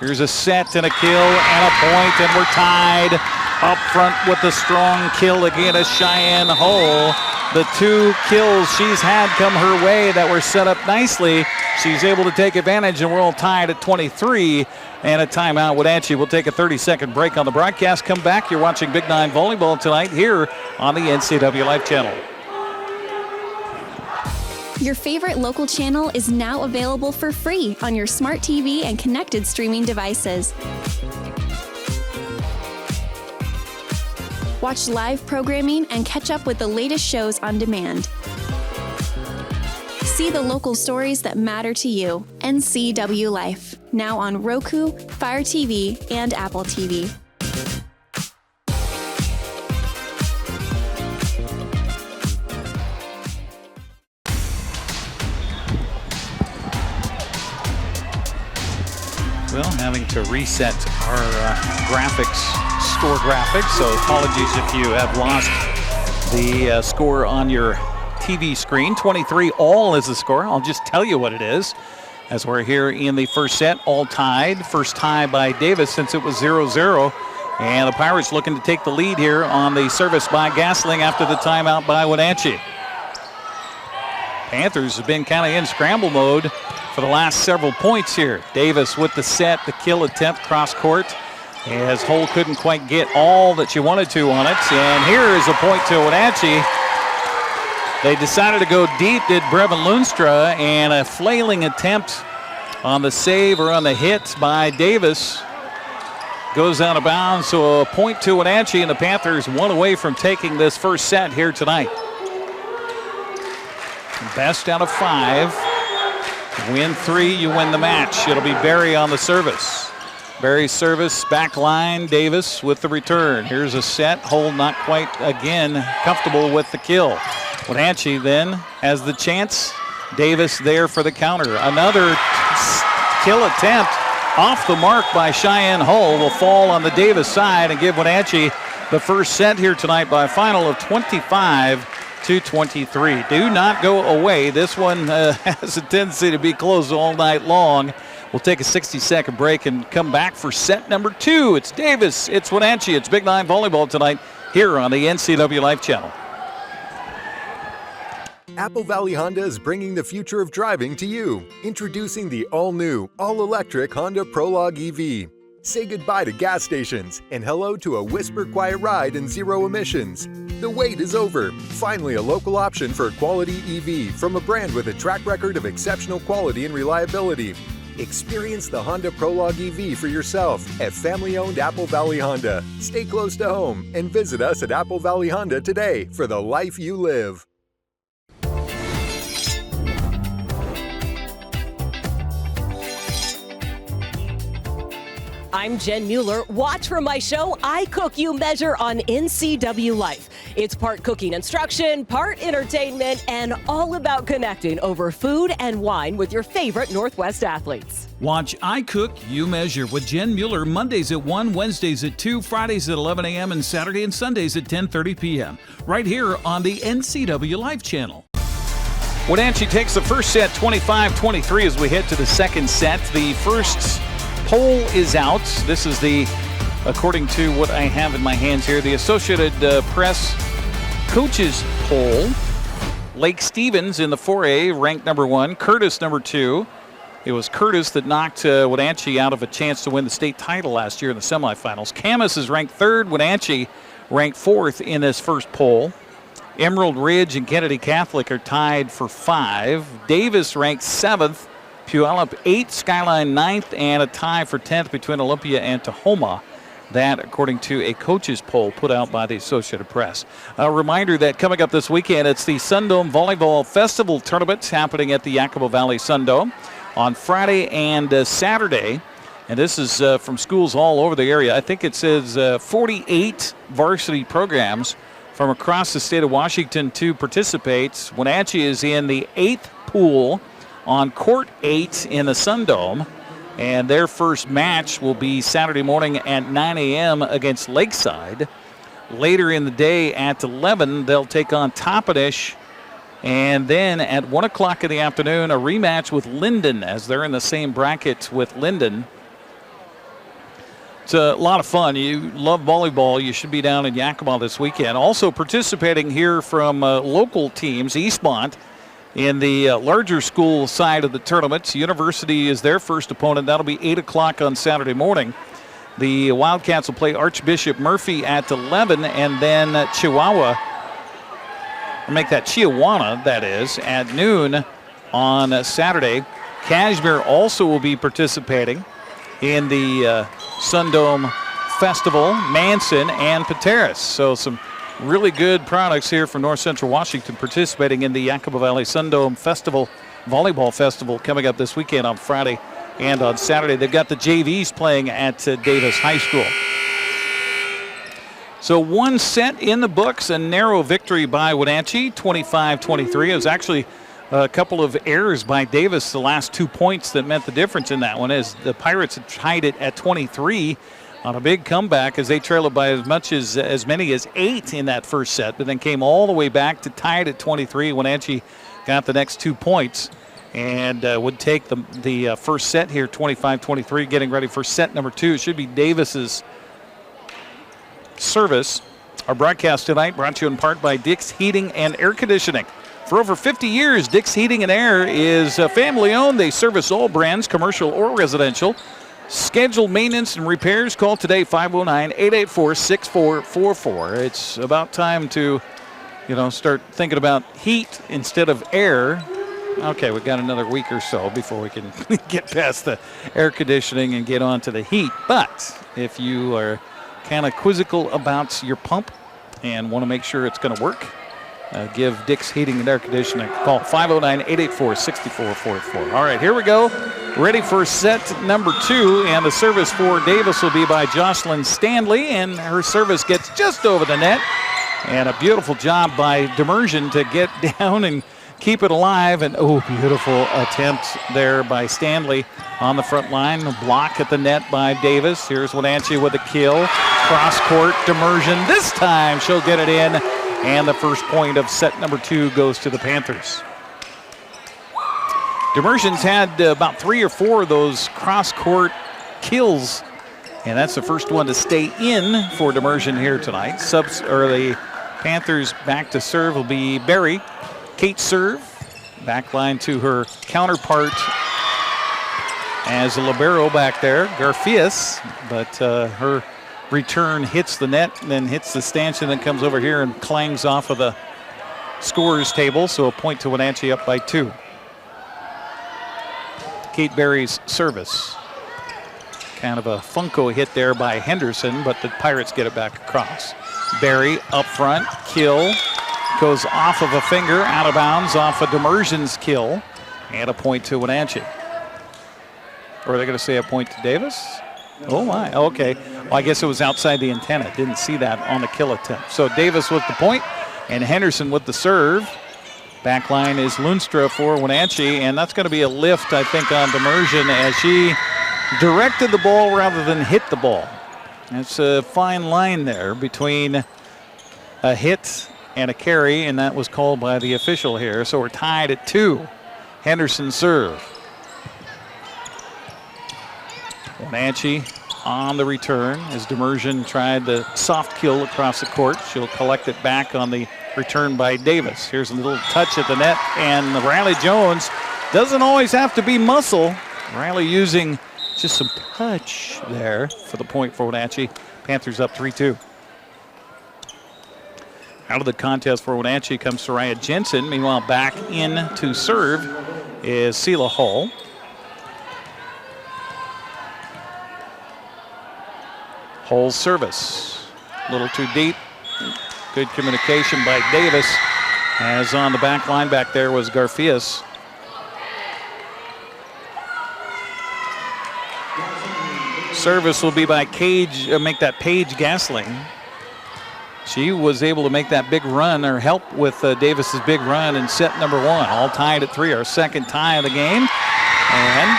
Here's a set and a kill and a point, and we're tied. Up front with the strong kill again is Cheyenne Hull. The 2 kills she's had come her way that were set up nicely. She's able to take advantage, and we're all tied at 23. And a timeout. Wenatchee will take a 30-second break on the broadcast. Come back. You're watching Big Nine Volleyball tonight here on the NCWLIFE channel. Your favorite local channel is now available for free on your smart TV and connected streaming devices. Watch live programming and catch up with the latest shows on demand. See the local stories that matter to you. NCW Life, now on Roku, Fire TV, and Apple TV. Well, having to reset our score graphics, so apologies if you have lost the score on your TV screen. 23-all is the score. I'll just tell you what it is as we're here in the first set, all tied. First tie by Davis since it was 0-0. And the Pirates looking to take the lead here on the service by Gasling after the timeout by Wenatchee. Panthers have been kind of in scramble mode for the last several points here. Davis with the set, the kill attempt cross court, as Hull couldn't quite get all that she wanted to on it. And here is a point to Wenatchee. They decided to go deep, did Breven Luinstra, and a flailing attempt on the save or on the hit by Davis goes out of bounds. So a point to Wenatchee, and the Panthers one away from taking this first set here tonight. Best out of 5. Win 3, you win the match. It'll be Barry on the service. Barry's service, back line, Davis with the return. Here's a set. Hull not quite, again, comfortable with the kill. Wenatchee then has the chance. Davis there for the counter. Another kill attempt off the mark by Cheyenne Hull will fall on the Davis side and give Wenatchee the first set here tonight by a final of 25-23. Do not go away. This one has a tendency to be closed all night long. We'll take a 60-second break and come back for set number 2. It's Davis, it's Wenatchee, it's Big Nine Volleyball tonight here on the NCW Life channel. Apple Valley Honda is bringing the future of driving to you. Introducing the all-new, all-electric Honda Prologue EV. Say goodbye to gas stations and hello to a whisper-quiet ride and zero emissions. The wait is over. Finally, a local option for a quality EV from a brand with a track record of exceptional quality and reliability. Experience the Honda Prologue EV for yourself at family-owned Apple Valley Honda. Stay close to home and visit us at Apple Valley Honda today for the life you live. I'm Jen Mueller. Watch for my show, I Cook, You Measure on NCW Life. It's part cooking instruction, part entertainment, and all about connecting over food and wine with your favorite Northwest athletes. Watch I Cook, You Measure with Jen Mueller Mondays at 1, Wednesdays at 2, Fridays at 11 a.m., and Saturday and Sundays at 10:30 p.m. right here on the NCW Life channel. Wenatchee takes the first set 25-23 as we head to the second set. The first poll is out. This is according to what I have in my hands here, the Associated Press coaches poll. Lake Stevens in the 4A ranked number 1, Curtis number 2. It was Curtis that knocked Wenatchee out of a chance to win the state title last year in the semifinals. Camas is ranked 3rd, Wenatchee ranked 4th in this first poll. Emerald Ridge and Kennedy Catholic are tied for 5. Davis ranked 7th. Puyallup 8th, Skyline 9th, and a tie for 10th between Olympia and Tahoma. That, according to a coaches poll put out by the Associated Press. A reminder that coming up this weekend, it's the Sundome Volleyball Festival Tournament happening at the Yakima Valley Sundome on Friday and Saturday. And this is from schools all over the area. I think it says 48 varsity programs from across the state of Washington to participate. Wenatchee is in the 8th pool on court 8 in the Sundome, and their first match will be Saturday morning at 9 a.m. against Lakeside. Later in the day at 11, they'll take on Toppenish, and then at 1 o'clock in the afternoon, a rematch with Linden, as they're in the same bracket with Linden. It's a lot of fun. You love volleyball, you should be down in Yakima this weekend. Also participating here from local teams, Eastmont, in the larger school side of the tournament. University is their first opponent. That'll be 8 o'clock on Saturday morning. The Wildcats will play Archbishop Murphy at 11, and then Chihuahua, that is, at noon on Saturday. Cashmere also will be participating in the Sundome Festival, Manson, and Pateras. So some really good products here from North Central Washington participating in the Yakima Valley Sundome Festival, Volleyball Festival coming up this weekend on Friday and on Saturday. They've got the JVs playing at Davis High School. So one set in the books, a narrow victory by Wenatchee, 25-23. It was actually a couple of errors by Davis, the last 2 points that meant the difference in that one, as the Pirates had tied it at 23 on a big comeback as they trailed by as many as 8 in that first set, but then came all the way back to tie it at 23. Wenatchee got the next 2 points and would take the first set here, 25-23, getting ready for set number 2. It should be Davis's service. Our broadcast tonight brought to you in part by Dick's Heating and Air Conditioning. For over 50 years, Dick's Heating and Air is family-owned. They service all brands, commercial or residential. Scheduled maintenance and repairs. Call today, 509-884-6444. It's about time to, start thinking about heat instead of air. Okay, we've got another week or so before we can get past the air conditioning and get on to the heat. But if you are kind of quizzical about your pump and want to make sure it's going to work, give Dick's Heating and Air Conditioning a call, 509-884-6444. All right, here we go. Ready for set number 2, and the service for Davis will be by Jocelyn Stanley, and her service gets just over the net. And a beautiful job by Demersion to get down and keep it alive. And, beautiful attempt there by Stanley on the front line. A block at the net by Davis. Here's Wenatchee with a kill. Cross court, Demersion. This time she'll get it in. And the first point of set number 2 goes to the Panthers. Demersion's had about 3 or 4 of those cross-court kills, and that's the first one to stay in for Demersion here tonight. The Panthers back to serve will be Berry. Kate serve, back line to her counterpart as a libero back there, Garfias, but her return hits the net and then hits the stanchion and comes over here and clangs off of the scorer's table, so a point to Wenatchee up by 2. Kate Berry's service. Kind of a Funko hit there by Henderson, but the Pirates get it back across. Berry up front, kill, goes off of a finger, out of bounds, off of Demersion's kill, and a point to Wenatchee. Or are they going to say a point to Davis? Oh my, okay. Well, I guess it was outside the antenna. Didn't see that on the kill attempt. So Davis with the point, and Henderson with the serve. Back line is Luinstra for Wenatchee, and that's going to be a lift, I think, on Demersion as she directed the ball rather than hit the ball. It's a fine line there between a hit and a carry, and that was called by the official here. So we're tied at 2. Henderson serve. Wenatchee on the return as Demersion tried the soft kill across the court. She'll collect it back on the return by Davis. Here's a little touch at the net, and Riley Jones doesn't always have to be muscle. Riley using just some touch there for the point for Wenatchee. Panthers up 3-2. Out of the contest for Wenatchee comes Soraya Jensen. Meanwhile, back in to serve is Sela Hull. Hull's service, a little too deep. Good communication by Davis, as on the back line back there was Garfias. Service will be by Paige Gasling. She was able to make that big run, or help with Davis's big run in set number 1. All tied at 3, our second tie of the game. And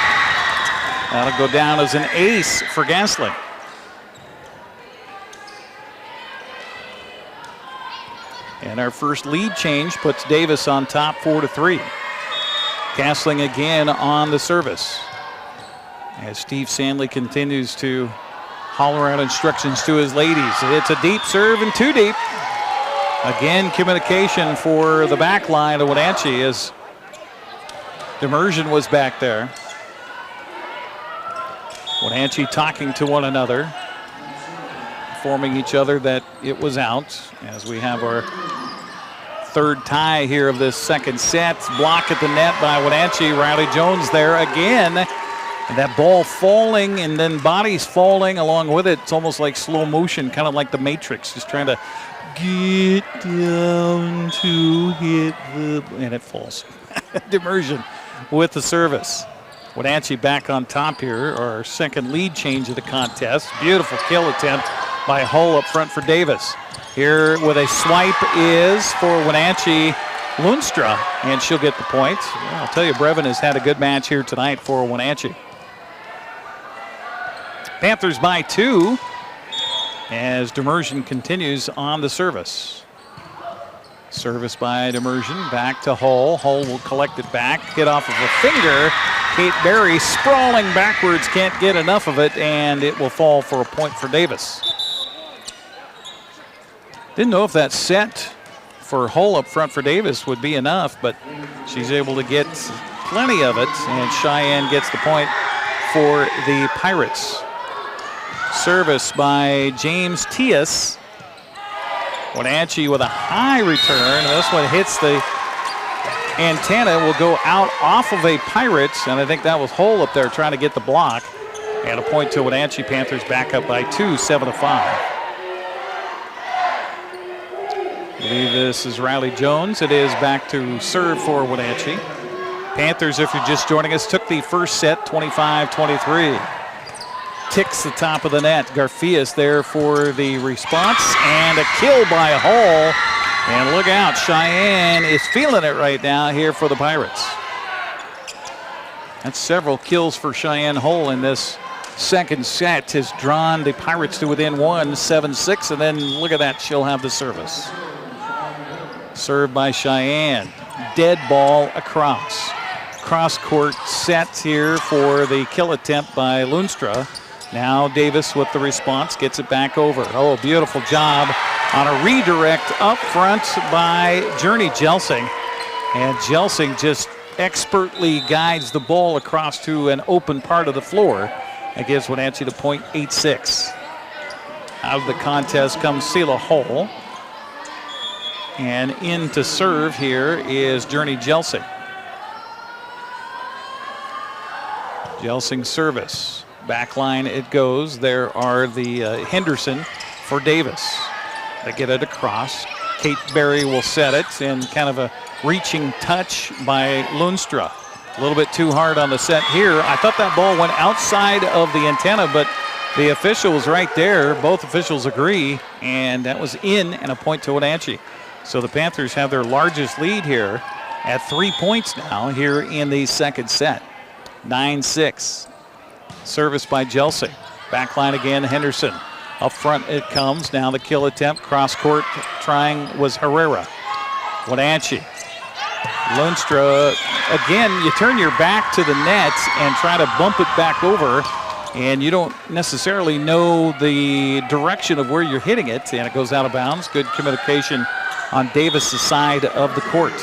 that'll go down as an ace for Gasling. And our first lead change puts Davis on top 4-3. Gasling again on the service, as Steve Sandley continues to holler out instructions to his ladies. It's a deep serve and too deep. Again, communication for the back line of Wenatchee as Demersion was back there. Wenatchee talking to one another, informing each other that it was out, as we have our third tie here of this second set. Block at the net by Wenatchee. Riley Jones there again. And that ball falling and then bodies falling along with it. It's almost like slow motion, kind of like the Matrix, just trying to get down to hit the, and it falls. Demersion with the service. Wenatchee back on top here, our second lead change of the contest. Beautiful kill attempt by Hull up front for Davis. Here with a swipe is for Wenatchee, Luinstra, and she'll get the point. Well, I'll tell you, Breven has had a good match here tonight for Wenatchee. Panthers by 2 as Demersion continues on the service. Service by Demersion, back to Hull. Hull will collect it back, hit off of a finger. Kate Berry sprawling backwards, can't get enough of it, and it will fall for a point for Davis. Didn't know if that set for Hull up front for Davis would be enough, but she's able to get plenty of it, and Cheyenne gets the point for the Pirates. Service by James Tias. Wenatchee with a high return. This one hits the antenna, will go out off of a Pirates, and I think that was Hull up there trying to get the block. And a point to Wenatchee. Panthers back up by 2, 7-5. I believe this is Riley Jones. It is back to serve for Wenatchee. Panthers, if you're just joining us, took the first set 25-23. Ticks the top of the net. Garfias there for the response, and a kill by Hull. And look out, Cheyenne is feeling it right now here for the Pirates. That's several kills for Cheyenne Hull in this second set, has drawn the Pirates to within 1, 7-6, and then look at that, she'll have the service. Served by Cheyenne. Dead ball across. Cross court set here for the kill attempt by Luinstra. Now Davis with the response, gets it back over. Oh, beautiful job on a redirect up front by Journey Jelsing. And Jelsing just expertly guides the ball across to an open part of the floor. That gives Wenatchee the point, 8-6. Out of the contest comes Sela Hull. And in to serve here is Journey Jelsing. Jelsing service. Back line it goes. There are the Henderson for Davis. They get it across. Kate Berry will set it, and kind of a reaching touch by Luinstra. A little bit too hard on the set here. I thought that ball went outside of the antenna, but the official was right there. Both officials agree, and that was in, and a point to Wenatchee. So the Panthers have their largest lead here at 3 points now here in the second set. 9-6. Service by Jelsing. Backline again, Henderson. Up front it comes. Now the kill attempt. Cross court trying was Herrera. Wenatchee. Luinstra. Again, you turn your back to the net and try to bump it back over, and you don't necessarily know the direction of where you're hitting it, and it goes out of bounds. Good communication on Davis' side of the court.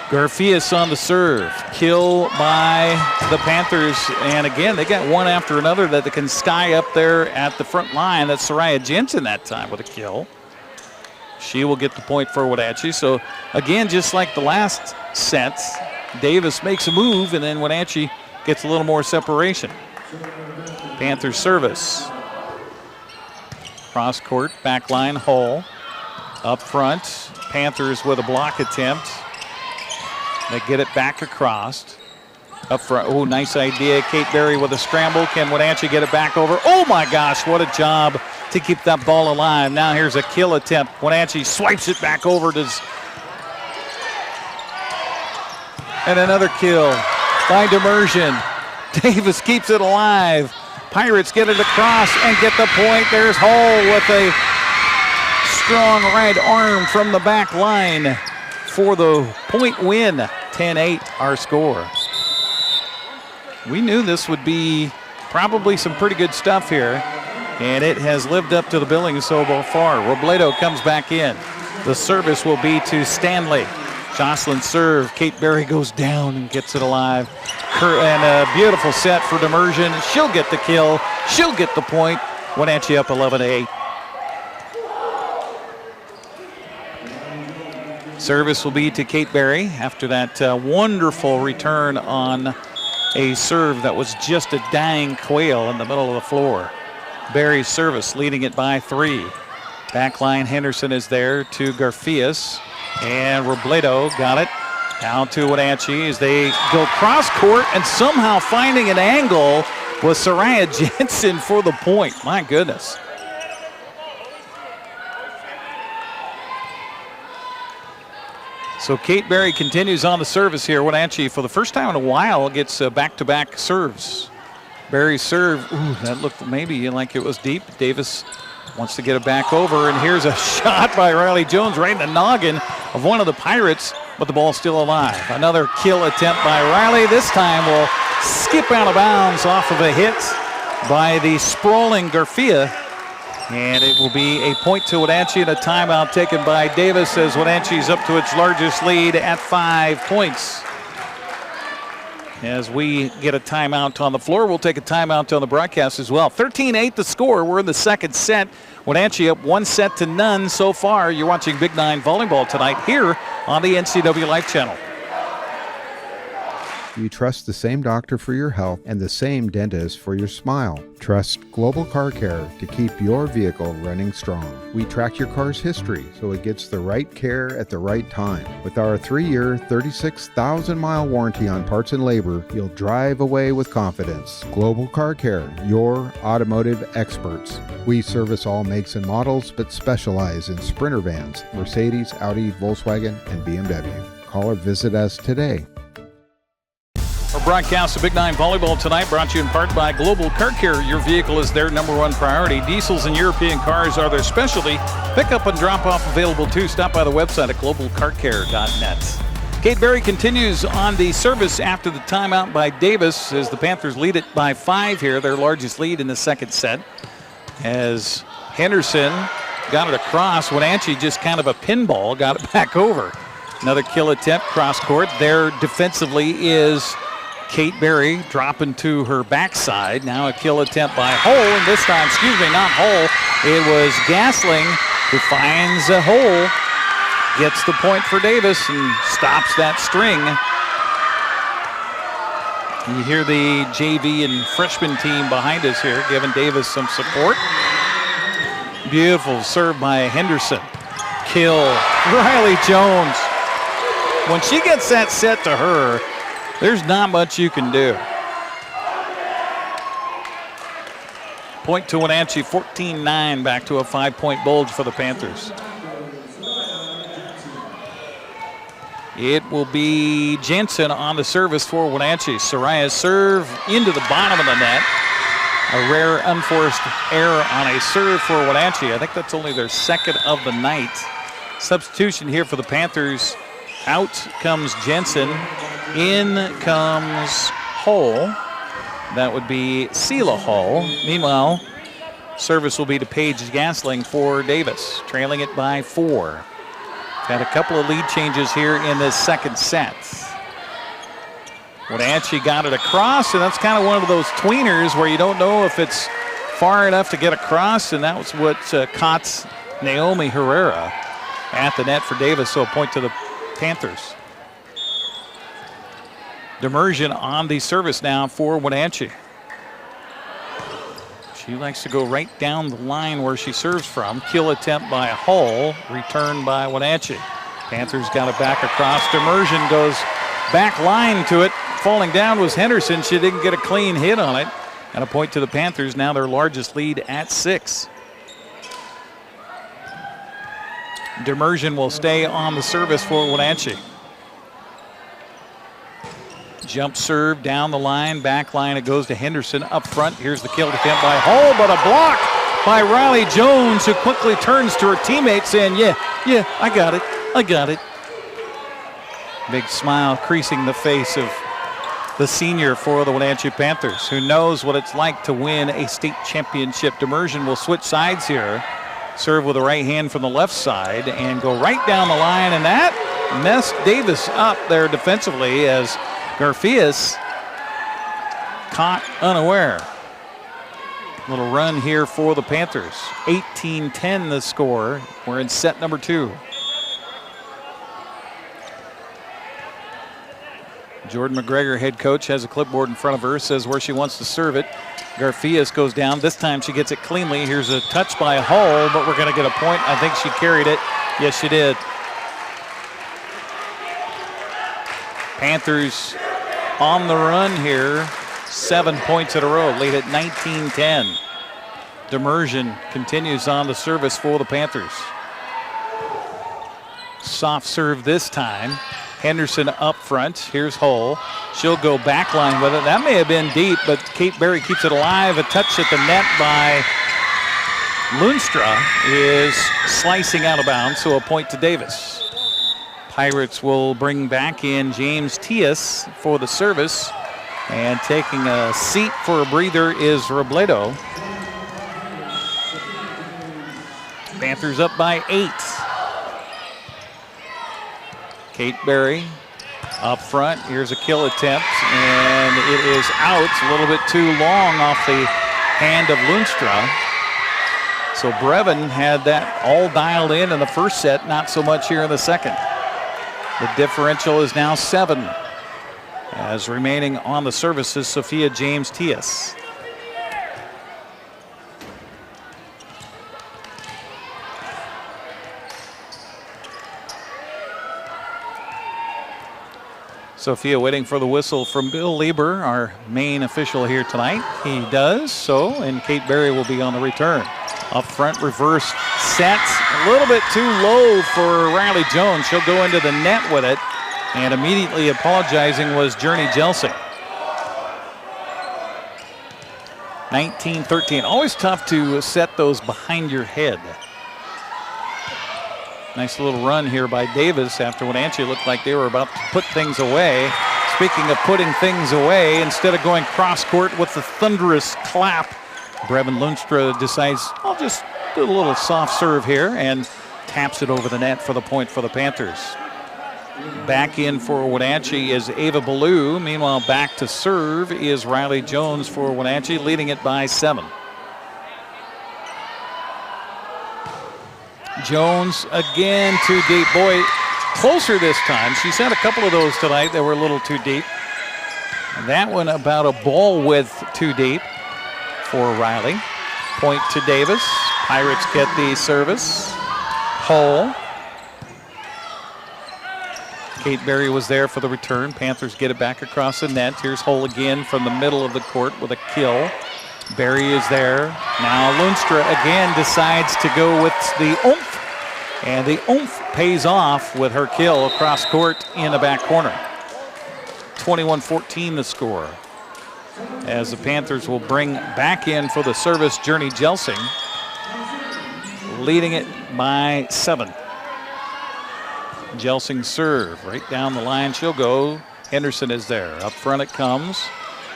Garfias on the serve. Kill by the Panthers. And again, they got one after another that they can sky up there at the front line. That's Soraya Jensen that time with a kill. She will get the point for Wenatchee. So again, just like the last set, Davis makes a move, and then Wenatchee gets a little more separation. Panthers service. Cross court, back line, Hull. Up front, Panthers with a block attempt. They get it back across. Up front, oh, nice idea. Kate Berry with a scramble. Can Wenatchee get it back over? Oh my gosh, what a job to keep that ball alive. Now here's a kill attempt. Wenatchee swipes it back over to... And another kill by Demersion. Davis keeps it alive. Pirates get it across and get the point. There's Hull with a strong right arm from the back line for the point win. 10-8 our score. We knew this would be probably some pretty good stuff here, and it has lived up to the billing so far. Robledo comes back in. The service will be to Stanley. Jocelyn serve. Kate Berry goes down and gets it alive. And a beautiful set for Demersion. She'll get the kill. She'll get the point. Wenatchee up 11-8. Service will be to Kate Berry after that wonderful return on a serve that was just a dying quail in the middle of the floor. Berry's service leading it by 3. Backline Henderson is there to Garfias, and Robledo got it. Down to Wenatchee as they go cross court, and somehow finding an angle was Soraya Jensen for the point. My goodness. So Kate Berry continues on the service here. Wenatchee, for the first time in a while, gets back-to-back serves. Berry's serve, ooh, that looked maybe like it was deep. Davis wants to get it back over, and here's a shot by Riley Jones right in the noggin of one of the Pirates, but the ball's still alive. Another kill attempt by Riley. This time will skip out of bounds off of a hit by the sprawling Garfia. And it will be a point to Wenatchee and a timeout taken by Davis as Wenatchee's up to its largest lead at 5 points. As we get a timeout on the floor, we'll take a timeout on the broadcast as well. 13-8 the score. We're in the second set. Wenatchee up 1-0 so far. You're watching Big Nine Volleyball tonight here on the NCWLIFE channel. You trust the same doctor for your health and the same dentist for your smile. Trust Global Car Care to keep your vehicle running strong. We track your car's history so it gets the right care at the right time. With our 3-year, 36,000-mile warranty on parts and labor, you'll drive away with confidence. Global Car Care, your automotive experts. We service all makes and models, but specialize in Sprinter vans, Mercedes, Audi, Volkswagen, and BMW. Call or visit us today. Our broadcast of Big Nine Volleyball tonight brought to you in part by Global Car Care. Your vehicle is their #1 priority. Diesels and European cars are their specialty. Pickup and drop-off available too. Stop by the website at globalcarcare.net. Kate Berry continues on the service after the timeout by Davis as the Panthers lead it by 5 here, their largest lead in the second set. As Henderson got it across, Wenatchee just kind of a pinball, got it back over. Another kill attempt cross court. There defensively is Kate Berry dropping to her backside. Now a kill attempt by Hull, and this time, not Hull, it was Gasling who finds a hole, gets the point for Davis, and stops that string. You hear the JV and freshman team behind us here, giving Davis some support. Beautiful serve by Henderson. Kill, Riley Jones. When she gets that set to her, there's not much you can do. Point to Wenatchee, 14-9, back to a 5-point bulge for the Panthers. It will be Jensen on the service for Wenatchee. Soraya's serve into the bottom of the net. A rare unforced error on a serve for Wenatchee. I think that's only their second of the night. Substitution here for the Panthers. Out comes Jensen. In comes Hull. That would be Sela Hull. Meanwhile, service will be to Paige Gasling for Davis, trailing it by 4. Had a couple of lead changes here in this second set. Wenatchee got it across, and that's kind of one of those tweeners where you don't know if it's far enough to get across, and that was what caught Naomi Herrera at the net for Davis, so a point to the Panthers. Demersion on the service now for Wenatchee. She likes to go right down the line where she serves from. Kill attempt by Hull, return by Wenatchee. Panthers got it back across. Demersion goes back line to it. Falling down was Henderson. She didn't get a clean hit on it. And a point to the Panthers, now their largest lead at 6. Demersion will stay on the service for Wenatchee. Jump serve down the line, back line. It goes to Henderson up front. Here's the kill attempt by Hull, but a block by Riley Jones, who quickly turns to her teammates saying, yeah, I got it. Big smile creasing the face of the senior for the Wenatchee Panthers, who knows what it's like to win a state championship. Demersion will switch sides here. Serve with the right hand from the left side and go right down the line, and that messed Davis up there defensively as Garfias caught unaware. Little run here for the Panthers. 18-10 the score. We're in set number 2. Jordan McGregor, head coach, has a clipboard in front of her, says where she wants to serve it. Garfias goes down. This time she gets it cleanly. Here's a touch by Hull, but we're going to get a point. I think she carried it. Yes, she did. Panthers on the run here. 7 points in a row. Lead at 19-10. Demersion continues on the service for the Panthers. Soft serve this time. Henderson up front. Here's Hull. She'll go back line with it. That may have been deep, but Kate Berry keeps it alive. A touch at the net by Luinstra is slicing out of bounds, so a point to Davis. Pirates will bring back in James Tias for the service. And taking a seat for a breather is Robledo. Panthers up by 8. Kate Berry up front. Here's a kill attempt, and it is out. A little bit too long off the hand of Luinstra. So Breven had that all dialed in the first set, not so much here in the second. The differential is now 7. As remaining on the service is Sophia James Tias. Sophia waiting for the whistle from Bill Lieber, our main official here tonight. He does so, and Kate Berry will be on the return. Up front, reverse set. A little bit too low for Riley Jones. She'll go into the net with it, and immediately apologizing was Journey Jelsing. 19-13. Always tough to set those behind your head. Nice little run here by Davis after Wenatchee looked like they were about to put things away. Speaking of putting things away, instead of going cross court with the thunderous clap, Breven Luinstra decides, I'll just do a little soft serve here, and taps it over the net for the point for the Panthers. Back in for Wenatchee is Ava Ballou. Meanwhile, back to serve is Riley Jones for Wenatchee, leading it by 7. Jones again too deep. Boy, closer this time. She's had a couple of those tonight that were a little too deep. That one about a ball width too deep for Riley. Point to Davis. Pirates get the service. Hull. Kate Berry was there for the return. Panthers get it back across the net. Here's Hull again from the middle of the court with a kill. Berry is there. Now Luinstra again decides to go with the oomph. And the oomph pays off with her kill across court in the back corner. 21-14 the score. As the Panthers will bring back in for the service Journey Jelsing, leading it by 7. Jelsing serve right down the line. She'll go. Henderson is there. Up front it comes.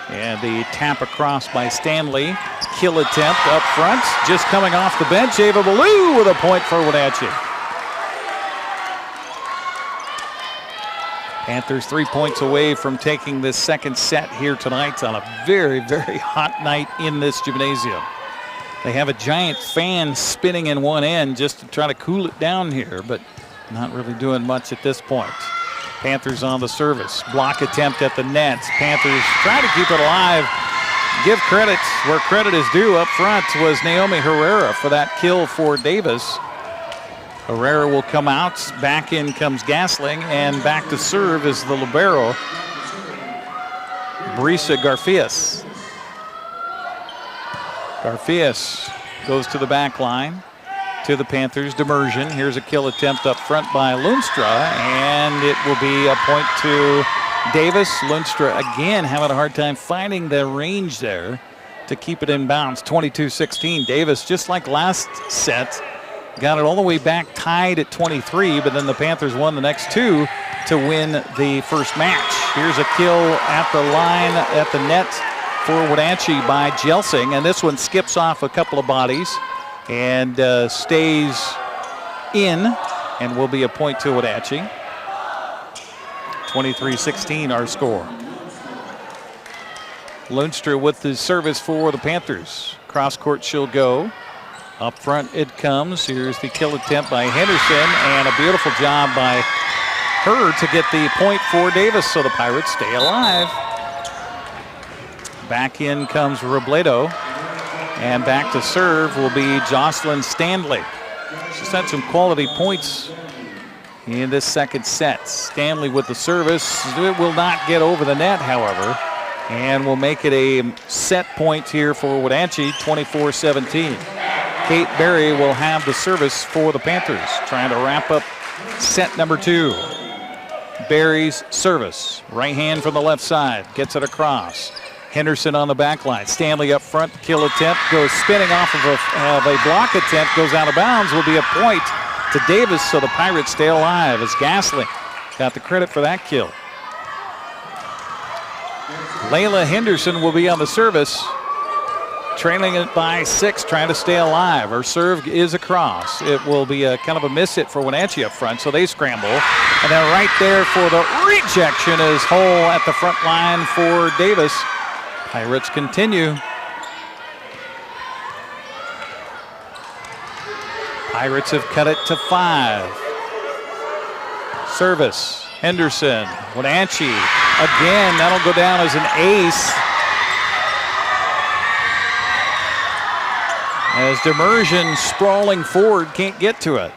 And the tap across by Stanley. Kill attempt up front. Just coming off the bench, Ava Ballou with a point for Wenatchee. Panthers 3 points away from taking this second set here tonight on a very, very hot night in this gymnasium. They have a giant fan spinning in one end just to try to cool it down here, but not really doing much at this point. Panthers on the service. Block attempt at the net. Panthers try to keep it alive. Give credit where credit is due. Up front was Naomi Herrera for that kill for Davis. Herrera will come out. Back in comes Gasling, and back to serve is the libero, Brisa Garfias. Garfias goes to the back line. To the Panthers, Demersion. Here's a kill attempt up front by Luinstra, and it will be a point to Davis. Luinstra again having a hard time finding the range there to keep it in bounds. 22-16. Davis, just like last set, got it all the way back tied at 23, but then the Panthers won the next two to win the first match. Here's a kill at the line, at the net for Wenatchee by Jelsing, and this one skips off a couple of bodies and stays in, and will be a point to Wenatchee. 23-16 our score. Luinstra with the service for the Panthers. Cross court she'll go. Up front it comes. Here's the kill attempt by Henderson, and a beautiful job by her to get the point for Davis, so the Pirates stay alive. Back in comes Robledo, and back to serve will be Jocelyn Stanley. She's had some quality points in this second set. Stanley with the service. It will not get over the net, however, and will make it a set point here for Wenatchee, 24-17. Kate Berry will have the service for the Panthers, trying to wrap up set number 2. Berry's service, right hand from the left side, gets it across. Henderson on the back line. Stanley up front, kill attempt, goes spinning off of a block attempt, goes out of bounds, will be a point to Davis, so the Pirates stay alive as Gasling got the credit for that kill. Layla Henderson will be on the service, trailing it by 6, trying to stay alive. Her serve is across. It will be a kind of a miss hit for Wenatchee up front, so they scramble. And then right there for the rejection is Hull at the front line for Davis. Pirates continue. Pirates have cut it to 5. Service, Henderson, Wenatchee. Again, that'll go down as an ace. As Demersion sprawling forward, can't get to it.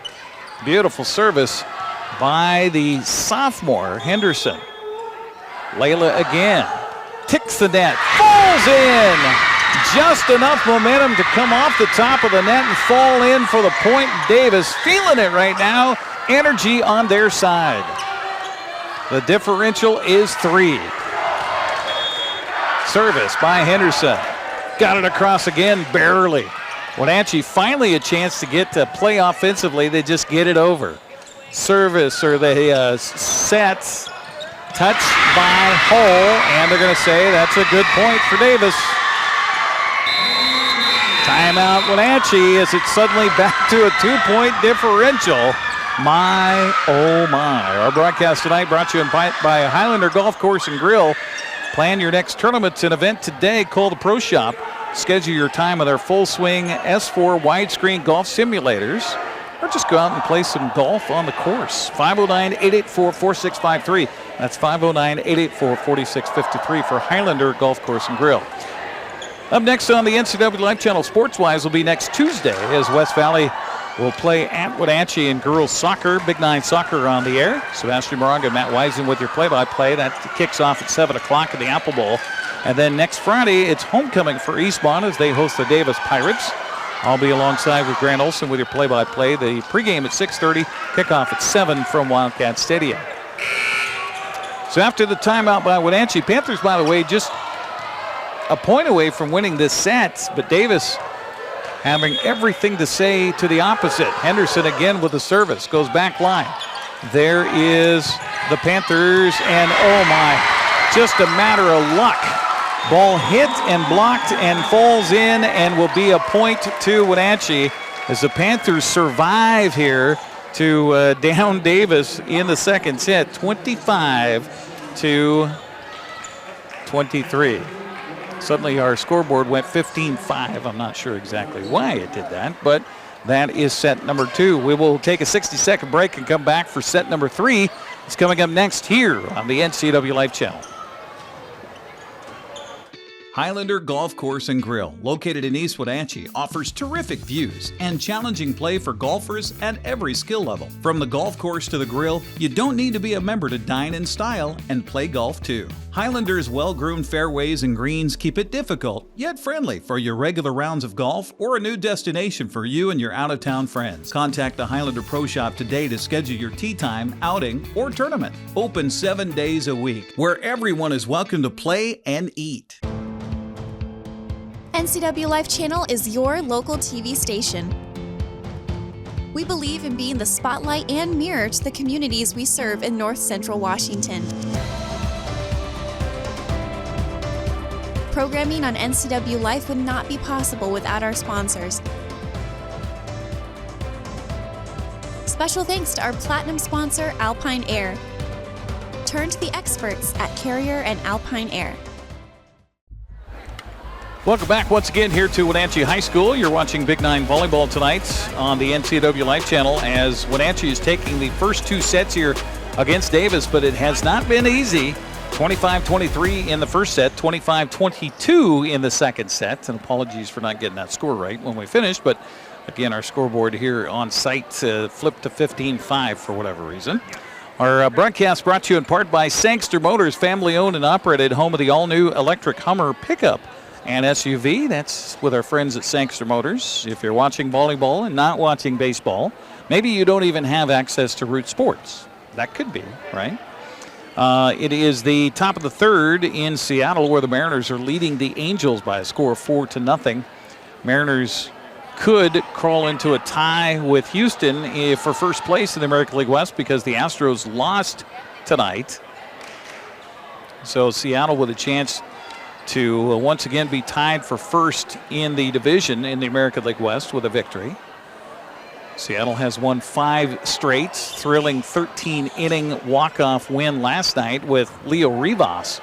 Beautiful service by the sophomore, Henderson. Layla again. Ticks the net, falls in. Just enough momentum to come off the top of the net and fall in for the point. Davis feeling it right now. Energy on their side. The differential is 3. Service by Henderson. Got it across again, barely. Wenatchee finally a chance to get to play offensively. They just get it over. Service, or the sets. Touched by Hull, and they're going to say that's a good point for Davis. Timeout Wenatchee as it's suddenly back to a 2-point differential. My, oh my. Our broadcast tonight brought to you by Highlander Golf Course and Grill. Plan your next tournament and event today. Call the Pro Shop. Schedule your time with our full swing S4 widescreen golf simulators. Or just go out and play some golf on the course. 509-884-4653. That's 509-884-4653 for Highlander Golf Course and Grill. Up next on the NCW Life Channel, Sports-Wise, will be next Tuesday as West Valley will play at Wenatchee in girls soccer. Big 9 soccer on the air. Sebastian Moraga and Matt Wiseman with your play-by-play. That kicks off at 7 o'clock at the Apple Bowl. And then next Friday, it's homecoming for Eastmont as they host the Davis Pirates. I'll be alongside with Grant Olson with your play-by-play. The pregame at 6:30, kickoff at 7 from Wildcat Stadium. So after the timeout by Wenatchee, Panthers, by the way, just a point away from winning this set, but Davis having everything to say to the opposite. Henderson again with the service, goes back line. There is the Panthers, and oh my, just a matter of luck. Ball hit and blocked and falls in and will be a point to Wenatchee as the Panthers survive here to down Davis in the second set, 25-23. Suddenly our scoreboard went 15-5. I'm not sure exactly why it did that, but that is set number 2. We will take a 60-second break and come back for set number 3. It's coming up next here on the NCW Life Channel. Highlander Golf Course and Grill, located in East Wenatchee, offers terrific views and challenging play for golfers at every skill level. From the golf course to the grill, you don't need to be a member to dine in style and play golf too. Highlander's well-groomed fairways and greens keep it difficult, yet friendly for your regular rounds of golf or a new destination for you and your out-of-town friends. Contact the Highlander Pro Shop today to schedule your tee time, outing, or tournament. Open 7 days a week, where everyone is welcome to play and eat. NCW Life Channel is your local TV station. We believe in being the spotlight and mirror to the communities we serve in North Central Washington. Programming on NCW Life would not be possible without our sponsors. Special thanks to our platinum sponsor, Alpine Air. Turn to the experts at Carrier and Alpine Air. Welcome back once again here to Wenatchee High School. You're watching Big 9 Volleyball tonight on the NCW Life Channel as Wenatchee is taking the first 2 sets here against Davis, but it has not been easy. 25-23 in the first set, 25-22 in the second set. And apologies for not getting that score right when we finished, but again, our scoreboard here on site flipped to 15-5 for whatever reason. Our broadcast brought to you in part by Sangster Motors, family-owned and operated, home of the all-new electric Hummer pickup and SUV. That's with our friends at Sangster Motors. If you're watching volleyball and not watching baseball, maybe you don't even have access to Root Sports. That could be, right? It is the top of the third in Seattle, where the Mariners are leading the Angels by a score of 4-0. Mariners could crawl into a tie with Houston for first place in the American League West because the Astros lost tonight. So Seattle with a chance to once again be tied for first in the division in the American League West with a victory. Seattle has won 5 straight, thrilling 13-inning walk-off win last night with Leo Rivas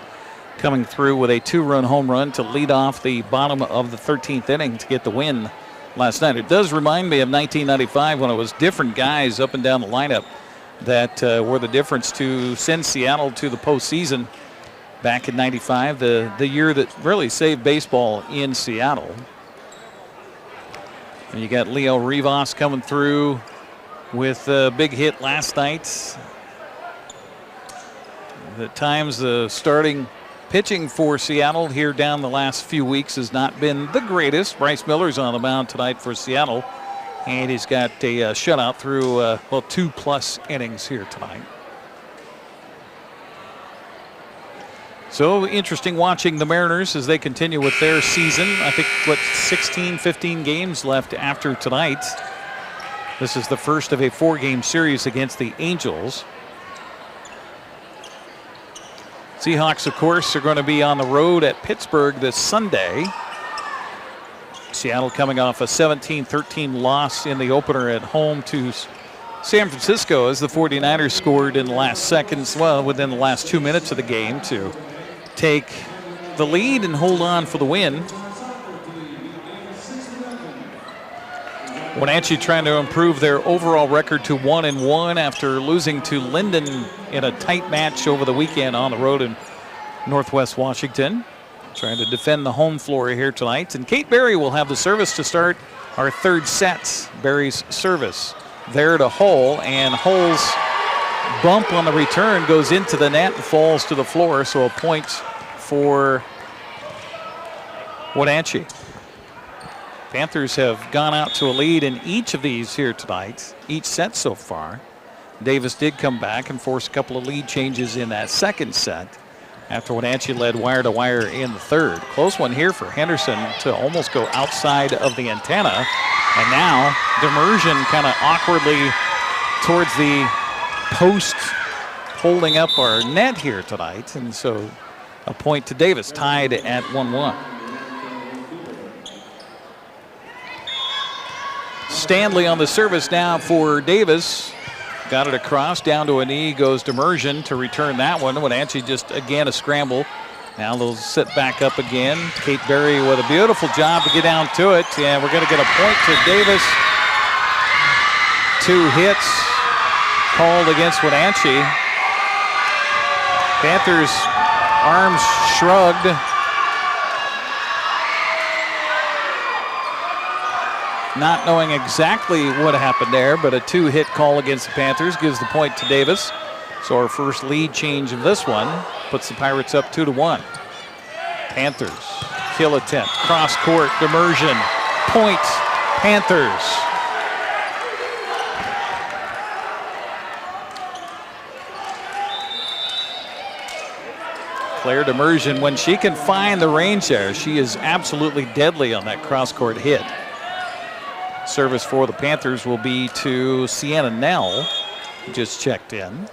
coming through with a 2-run home run to lead off the bottom of the 13th inning to get the win last night. It does remind me of 1995 when it was different guys up and down the lineup that were the difference to send Seattle to the postseason back in 95, the year that really saved baseball in Seattle. And you got Leo Rivas coming through with a big hit last night. At times, the starting pitching for Seattle here down the last few weeks has not been the greatest. Bryce Miller's on the mound tonight for Seattle, and he's got a shutout through, 2+ innings here tonight. So interesting watching the Mariners as they continue with their season. I think, 15 games left after tonight. This is the first of a 4-game series against the Angels. Seahawks, of course, are going to be on the road at Pittsburgh this Sunday. Seattle coming off a 17-13 loss in the opener at home to San Francisco as the 49ers scored in the last seconds, within the last 2 minutes of the game to take the lead and hold on for the win. Wenatchee trying to improve their overall record to 1-1 after losing to Linden in a tight match over the weekend on the road in Northwest Washington. Trying to defend the home floor here tonight. And Kate Berry will have the service to start our third set. Berry's service there to Hull, and Hull's bump on the return goes into the net and falls to the floor, so a point for Wenatchee. Panthers have gone out to a lead in each of these here tonight, each set so far. Davis did come back and force a couple of lead changes in that second set after Wenatchee led wire to wire in the third. Close one here for Henderson to almost go outside of the antenna. And now Demersion kind of awkwardly towards the post holding up our net here tonight. And so a point to Davis, tied at 1-1. Stanley on the service now for Davis. Got it across, down to a knee, goes Demersion to return that one. Wenatchee just, again, a scramble. Now they'll sit back up again. Kate Berry with a beautiful job to get down to it. And we're going to get a point to Davis. 2 hits called against Wenatchee. Panthers arms shrugged. Not knowing exactly what happened there, but a 2-hit call against the Panthers gives the point to Davis. So our first lead change of this one puts the Pirates up 2-1. Panthers, kill attempt, cross court, Demersion, point, Panthers. Claire Demersion, when she can find the range there, she is absolutely deadly on that cross court hit. Service for the Panthers will be to Sienna Nell, who just checked in.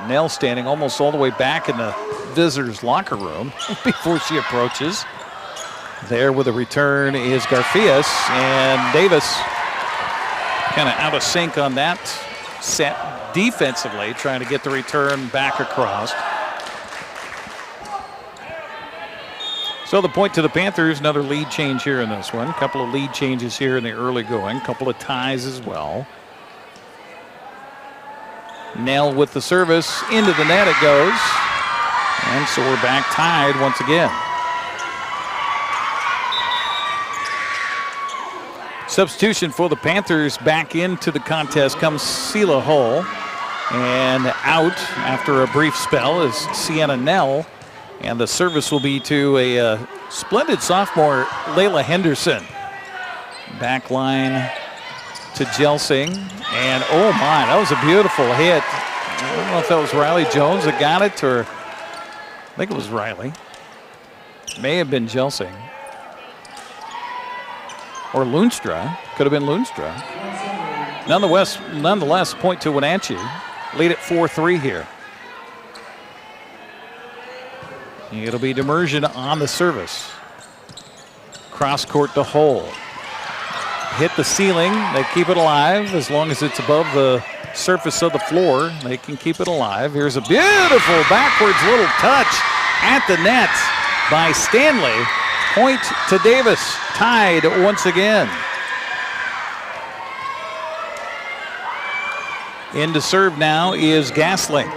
Nell standing almost all the way back in the visitors' locker room before she approaches. There with a return is Garfias, and Davis kind of out of sync on that set defensively, trying to get the return back across. So the point to the Panthers, another lead change here in this one. A couple of lead changes here in the early going. A couple of ties as well. Nell with the service. Into the net it goes. And so we're back tied once again. Substitution for the Panthers back into the contest comes Sela Hull. And out after a brief spell is Sienna Nell. And the service will be to a splendid sophomore, Layla Henderson. Back line to Jelsing. And oh my, that was a beautiful hit. I don't know if that was Riley Jones that got it, or I think it was Riley. May have been Jelsing. Or Luinstra. Could have been Luinstra. Nonetheless, point to Wenatchee. Lead at 4-3 here. It'll be Demersion on the service. Cross court to Hull. Hit the ceiling. They keep it alive as long as it's above the surface of the floor. They can keep it alive. Here's a beautiful backwards little touch at the net by Stanley. Point to Davis. Tied once again. In to serve now is Gasling.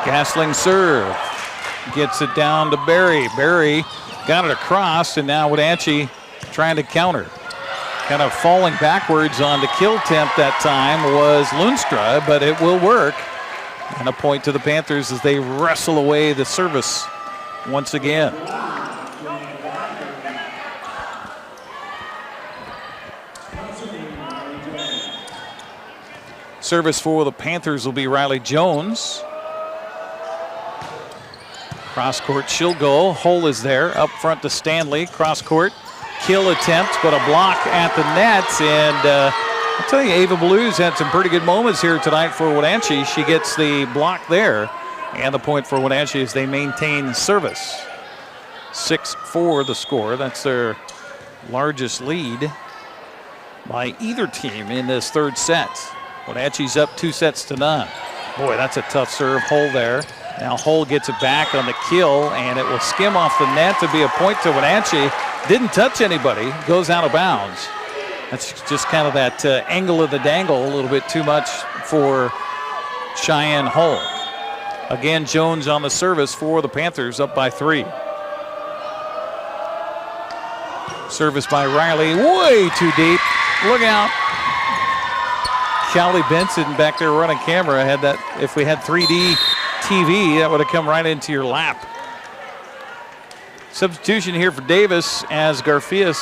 Gasling serve. Gets it down to Barry. Barry got it across, and now Wenatchee trying to counter. Kind of falling backwards on the kill attempt that time was Luinstra, but it will work. And a point to the Panthers as they wrestle away the service once again. Service for the Panthers will be Riley Jones. Cross court, she'll go. Hull is there. Up front to Stanley. Cross court, kill attempt, but a block at the net. And I'll tell you, Ava Blues had some pretty good moments here tonight for Wenatchee. She gets the block there. And the point for Wenatchee is they maintain service. 6-4 the score. That's their largest lead by either team in this third set. Wenatchee's up 2-0. Boy, that's a tough serve. Hull there. Now Hull gets it back on the kill, and it will skim off the net to be a point to Wenatchee. Didn't touch anybody. Goes out of bounds. That's just kind of that angle of the dangle, a little bit too much for Cheyenne Hull. Again, Jones on the service for the Panthers, up by 3. Service by Riley, way too deep. Look out. Callie Benson back there running camera had that. If we had 3D TV, that would have come right into your lap. Substitution here for Davis as Garfias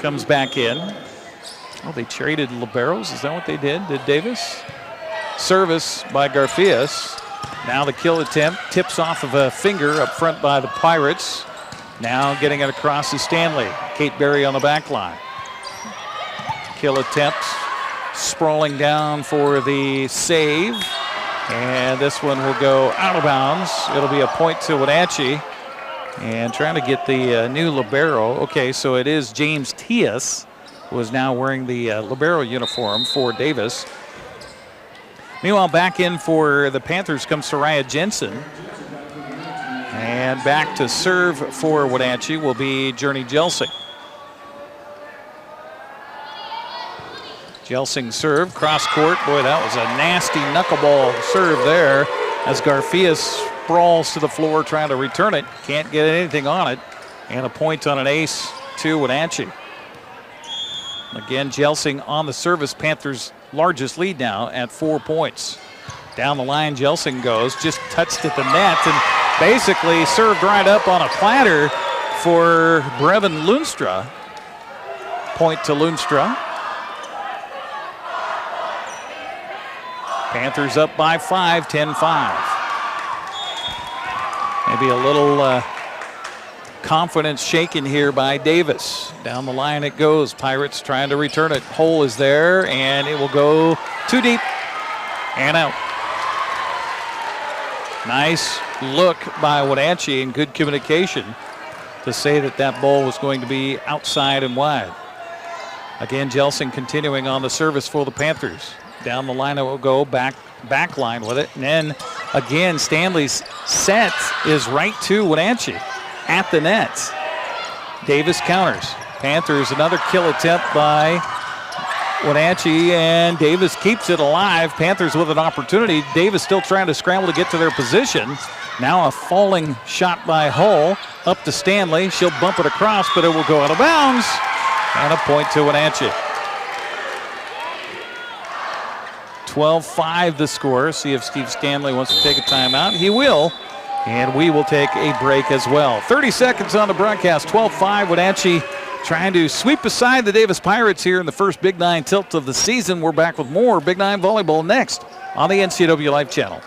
comes back in. Oh, they traded liberos. Is that what they did? Did Davis? Service by Garfias. Now the kill attempt tips off of a finger up front by the Pirates. Now getting it across to Stanley. Kate Berry on the back line. Kill attempt, sprawling down for the save. And this one will go out of bounds. It'll be a point to Wenatchee. And trying to get the new libero. Okay, so it is James Tias, who is now wearing the libero uniform for Davis. Meanwhile, back in for the Panthers comes Soraya Jensen. And back to serve for Wenatchee will be Journey Jelsing. Jelsing serve, cross court. Boy, that was a nasty knuckleball serve there as Garfias sprawls to the floor trying to return it. Can't get anything on it. And a point on an ace to Wenatchee. Again, Jelsing on the service. Panthers' largest lead now at 4 points. Down the line, Jelsing goes. Just touched at the net and basically served right up on a platter for Breven Luinstra. Point to Luinstra. Panthers up by 5, 10-5. Maybe a little confidence shaken here by Davis. Down the line it goes. Pirates trying to return it. Hull is there, and it will go too deep and out. Nice look by Wenatchee and good communication to say that that ball was going to be outside and wide. Again, Jelsing continuing on the service for the Panthers. Down the line it will go back back line with it. And then again, Stanley's set is right to Wenatchee at the net. Davis counters. Panthers, another kill attempt by Wenatchee, and Davis keeps it alive. Panthers with an opportunity. Davis still trying to scramble to get to their position. Now a falling shot by Hull. Up to Stanley. She'll bump it across, but it will go out of bounds. And a point to Wenatchee. 12-5 the score. See if Steve Stanley wants to take a timeout. He will. And we will take a break as well. 30 seconds on the broadcast. 12-5 Wenatchee trying to sweep aside the Davis Pirates here in the first Big Nine tilt of the season. We're back with more Big Nine Volleyball next on the NCWLIFE channel.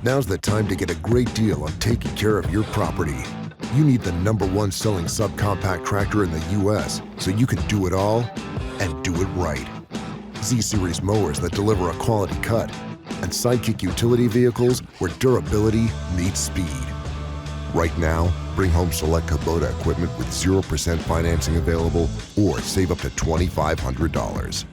Now's the time to get a great deal on taking care of your property. You need the #1 selling subcompact tractor in the U.S. so you can do it all and do it right. Z-Series mowers that deliver a quality cut, and Sidekick utility vehicles where durability meets speed. Right now, bring home select Kubota equipment with 0% financing available or save up to $2,500.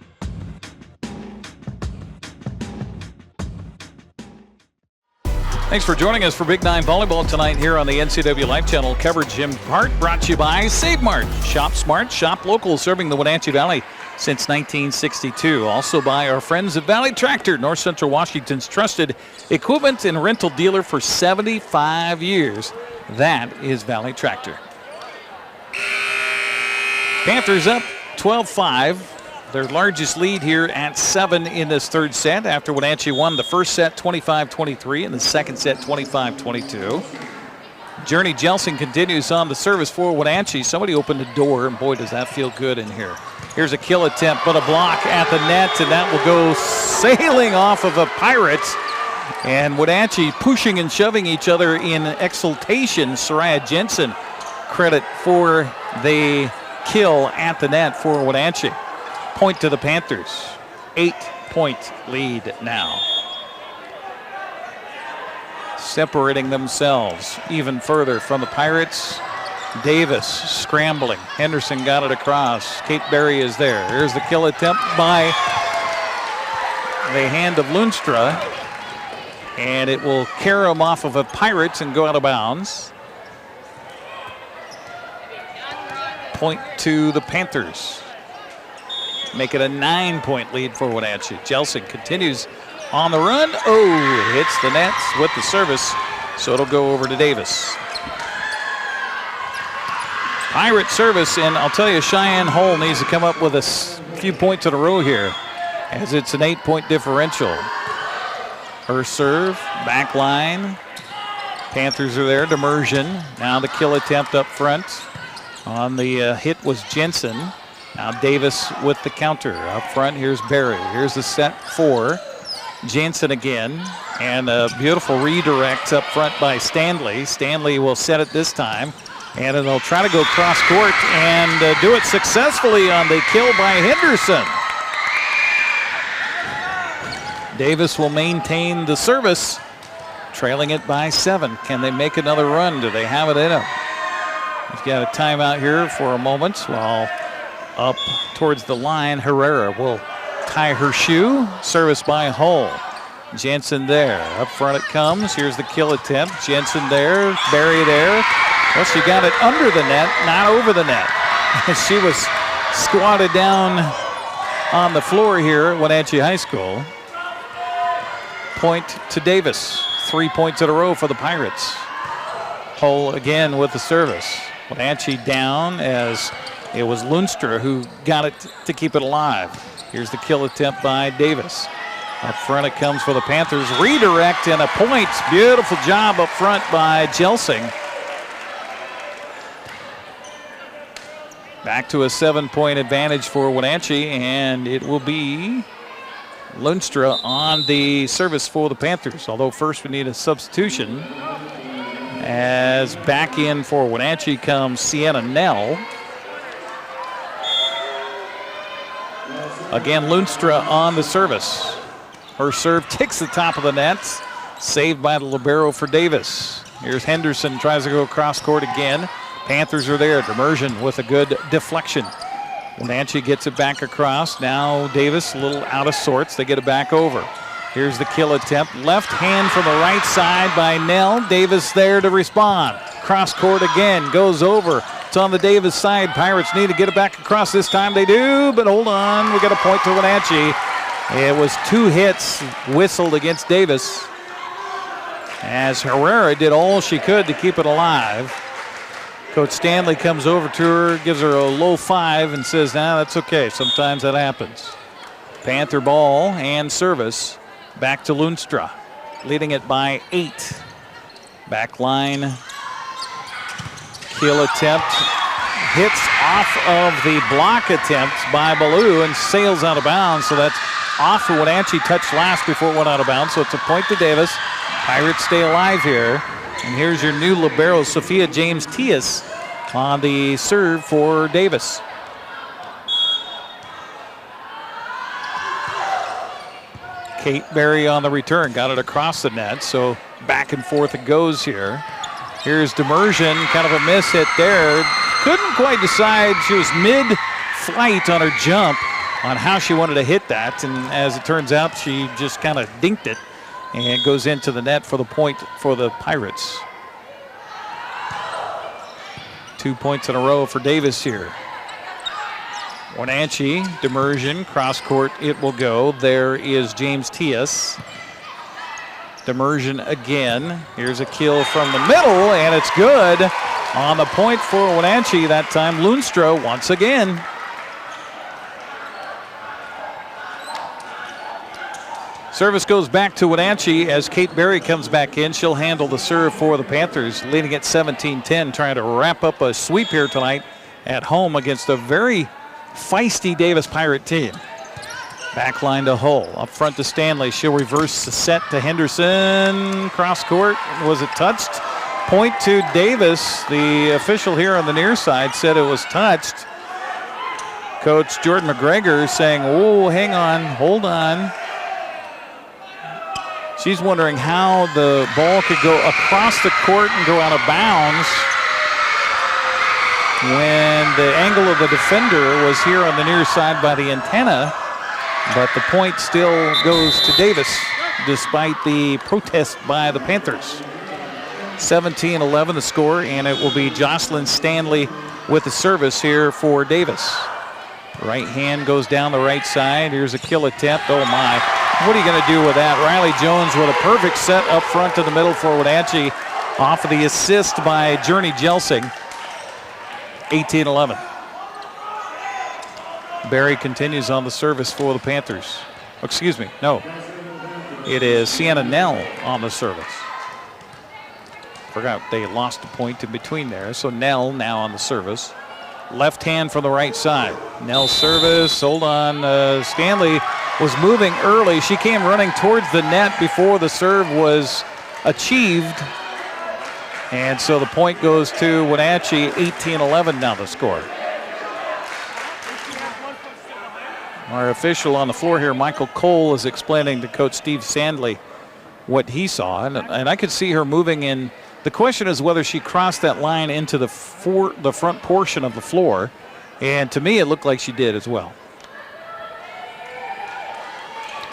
Thanks for joining us for Big Nine Volleyball tonight here on the NCWLIFE channel. Coverage in part brought to you by Save Mart. Shop smart, shop local, serving the Wenatchee Valley since 1962. Also by our friends at Valley Tractor, North Central Washington's trusted equipment and rental dealer for 75 years. That is Valley Tractor. Panthers up 12-5. Their largest lead here at 7 in this third set after Wenatchee won the first set 25-23 and the second set 25-22. Journey Jelson continues on the service for Wenatchee. Somebody opened the door, and boy, does that feel good in here. Here's a kill attempt, but a block at the net, and that will go sailing off of the Pirates. And Wenatchee pushing and shoving each other in exultation. Soraya Jensen credit for the kill at the net for Wenatchee. Point to the Panthers. 8-point lead now. Separating themselves even further from the Pirates. Davis scrambling. Henderson got it across. Kate Berry is there. Here's the kill attempt by the hand of Luinstra. And it will carry him off of a Pirates and go out of bounds. Point to the Panthers. Make it a 9-point lead for Wenatchee. Jelson continues on the run. Oh, hits the nets with the service, so it'll go over to Davis. Pirate service, and I'll tell you, Cheyenne Hull needs to come up with a few points in a row here, as it's an 8-point differential. Her serve, back line. Panthers are there, Demersion. Now the kill attempt up front. On the hit was Jensen. Now Davis with the counter. Up front, here's Berry. Here's the set for Jensen again. And a beautiful redirect up front by Stanley. Stanley will set it this time. And they'll try to go cross court and do it successfully on the kill by Henderson. Davis will maintain the service, trailing it by 7. Can they make another run? Do they have it in them? He's got a timeout here for a moment while up towards the line, Herrera will tie her shoe. Service by Hull. Jensen there. Up front it comes. Here's the kill attempt. Jensen there. Berry there. Well, she got it under the net, not over the net. She was squatted down on the floor here at Wenatchee High School. Point to Davis. 3 points in a row for the Pirates. Hull again with the service. Wenatchee down as it was Luinstra who got it to keep it alive. Here's the kill attempt by Davis. Up front it comes for the Panthers. Redirect and a point. Beautiful job up front by Jelsing. Back to a 7-point advantage for Wenatchee, and it will be Luinstra on the service for the Panthers. Although first we need a substitution. As back in for Wenatchee comes Sienna Nell. Again, Luinstra on the service. Her serve ticks the top of the net. Saved by the libero for Davis. Here's Henderson, tries to go cross court again. Panthers are there. Demersion with a good deflection. Wenatchee gets it back across. Now Davis a little out of sorts. They get it back over. Here's the kill attempt. Left hand from the right side by Nell. Davis there to respond. Cross court again. Goes over. It's on the Davis side. Pirates need to get it back across this time. They do, but hold on. We got a point to Wenatchee. It was 2 hits whistled against Davis, as Herrera did all she could to keep it alive. Coach Stanley comes over to her, gives her a low 5 and says, nah, that's okay. Sometimes that happens. Panther ball and service back to Luinstra, leading it by 8. Back line kill attempt. Hits off of the block attempt by Ballou and sails out of bounds. So that's off of Wenatchee, touched last before it went out of bounds. So it's a point to Davis. Pirates stay alive here. And here's your new libero, Sophia James-Tias, on the serve for Davis. Kate Berry on the return, got it across the net, so back and forth it goes here. Here's Demersion, kind of a miss hit there. Couldn't quite decide. She was mid-flight on her jump on how she wanted to hit that, and as it turns out, she just kind of dinked it. And goes into the net for the point for the Pirates. 2 points in a row for Davis here. Wenatchee, Demersion, cross court, it will go. There is James-Tias. Demersion again. Here's a kill from the middle, and it's good. On the point for Wenatchee that time, Luinstra once again. Service goes back to Wenatchee as Kate Berry comes back in. She'll handle the serve for the Panthers, leading at 17-10, trying to wrap up a sweep here tonight at home against a very feisty Davis Pirate team. Back line to Hull, up front to Stanley. She'll reverse the set to Henderson. Cross court, was it touched? Point to Davis. The official here on the near side said it was touched. Coach Jordan McGregor saying, oh, hang on, hold on. She's wondering how the ball could go across the court and go out of bounds when the angle of the defender was here on the near side by the antenna, but the point still goes to Davis despite the protest by the Panthers. 17-11 the score, and it will be Jocelyn Stanley with the service here for Davis. Right hand goes down the right side. Here's a kill attempt. Oh my. What are you going to do with that? Riley Jones with a perfect set up front to the middle for Wenatchee off of the assist by Journey Jelsing. 18-11. Barry continues on the service for the Panthers. Excuse me, no. It is Sienna Nell on the service. Forgot they lost a point in between there. So Nell now on the service. Left hand from the right side. Nell's service, hold on. Stanley was moving early. She came running towards the net before the serve was achieved. And so the point goes to Wenatchee, 18-11 now the score. Our official on the floor here, Michael Cole, is explaining to Coach Steve Sandley what he saw. And I could see her moving in. The question is whether she crossed that line into the front portion of the floor. And to me, it looked like she did as well.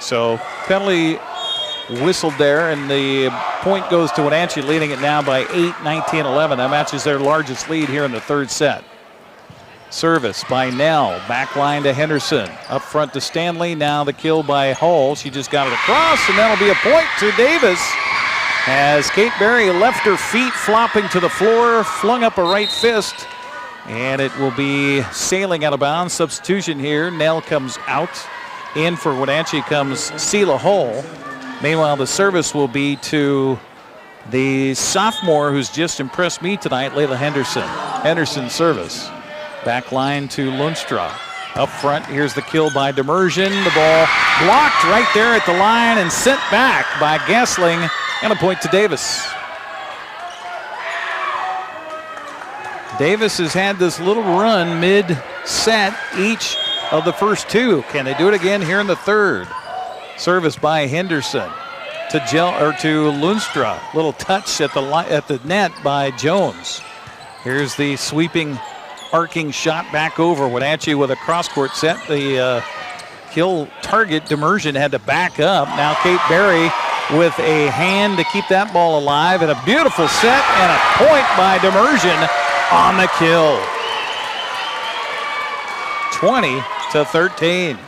So penalty whistled there, and the point goes to Wenatchee, leading it now by 8, 19-11. That matches their largest lead here in the third set. Service by Nell, back line to Henderson, up front to Stanley. Now the kill by Hull. She just got it across, and that'll be a point to Davis as Kate Berry left her feet flopping to the floor, flung up a right fist, and it will be sailing out of bounds. Substitution here. Nell comes out. In for Wenatchee comes Sela Hull. Meanwhile, the service will be to the sophomore who's just impressed me tonight, Layla Henderson. Henderson service. Back line to Luinstra. Up front, here's the kill by Demersion. The ball blocked right there at the line and sent back by Gessling, and a point to Davis. Davis has had this little run mid-set each of the first two. Can they do it again here in the third? Service by Henderson to Luinstra. Little touch at the net by Jones. Here's the sweeping arcing shot back over. Wenatchee with a cross-court set. The kill target, Demersion, had to back up. Now Kate Berry with a hand to keep that ball alive, and a beautiful set and a point by Demersion on the kill. 20-13.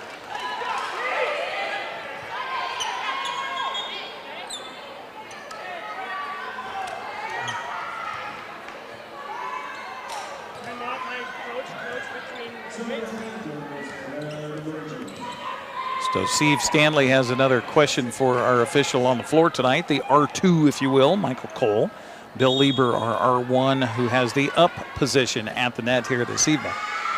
So Steve Stanley has another question for our official on the floor tonight, the R2, if you will, Michael Cole. Bill Lieber, our R1, who has the up position at the net here this evening.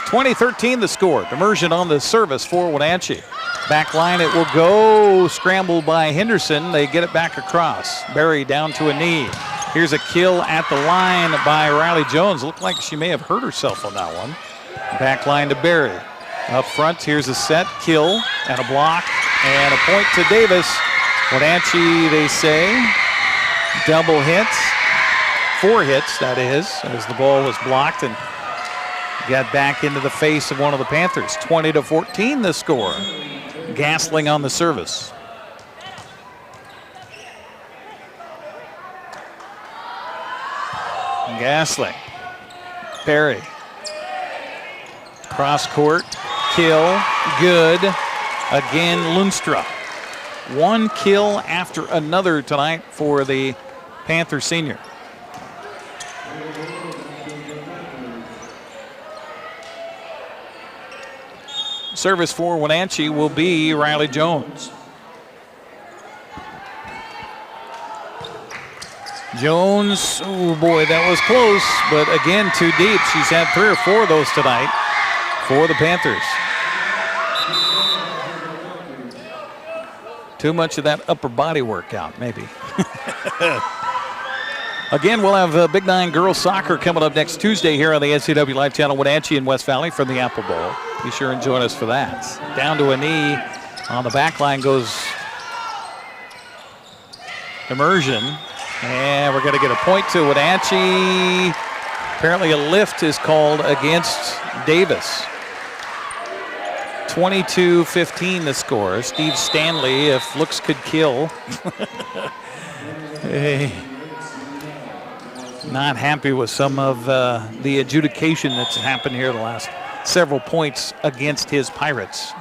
20-13 the score. Demersion on the service for Wenatchee. Back line, it will go. Scrambled by Henderson. They get it back across. Berry down to a knee. Here's a kill at the line by Riley Jones. Looked like she may have hurt herself on that one. Back line to Berry. Up front, here's a set, kill, and a block, and a point to Davis. Wenatchee, they say, double hits. 4 hits, that is, as the ball was blocked and got back into the face of one of the Panthers. 20-14 the score. Gasling on the service. Gasling. Berry. Cross court. Kill, good. Again, Luinstra. 1 kill after another tonight for the Panther senior. Service for Wenatchee will be Riley Jones. Jones, oh boy, that was close, but again, too deep. She's had 3 or 4 of those tonight for the Panthers. Too much of that upper body workout, maybe. Again, we'll have Big 9 girls soccer coming up next Tuesday here on the NCW Life Channel, Wenatchee and West Valley from the Apple Bowl. Be sure and join us for that. Down to a knee on the back line goes Immersion. And we're going to get a point to Wenatchee. Apparently a lift is called against Davis. 22-15 the score. Steve Stanley, if looks could kill. Hey. Not happy with some of the adjudication that's happened here the last several points against his Pirates.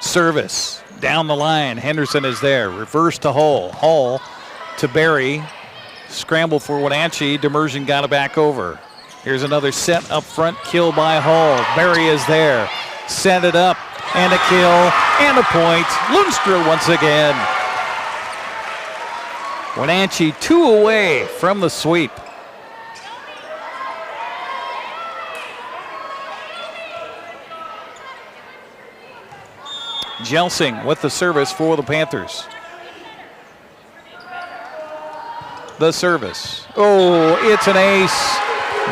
Service down the line. Henderson is there. Reverse to Hull. Hull to Berry. Scramble for Wenatchee. Demersion got it back over. Here's another set up front. Kill by Hull. Berry is there. Set it up. And a kill. And a point. Luinstra once again. Wenatchee 2 away from the sweep. Jelsing with the service for the Panthers. The service. Oh, it's an ace.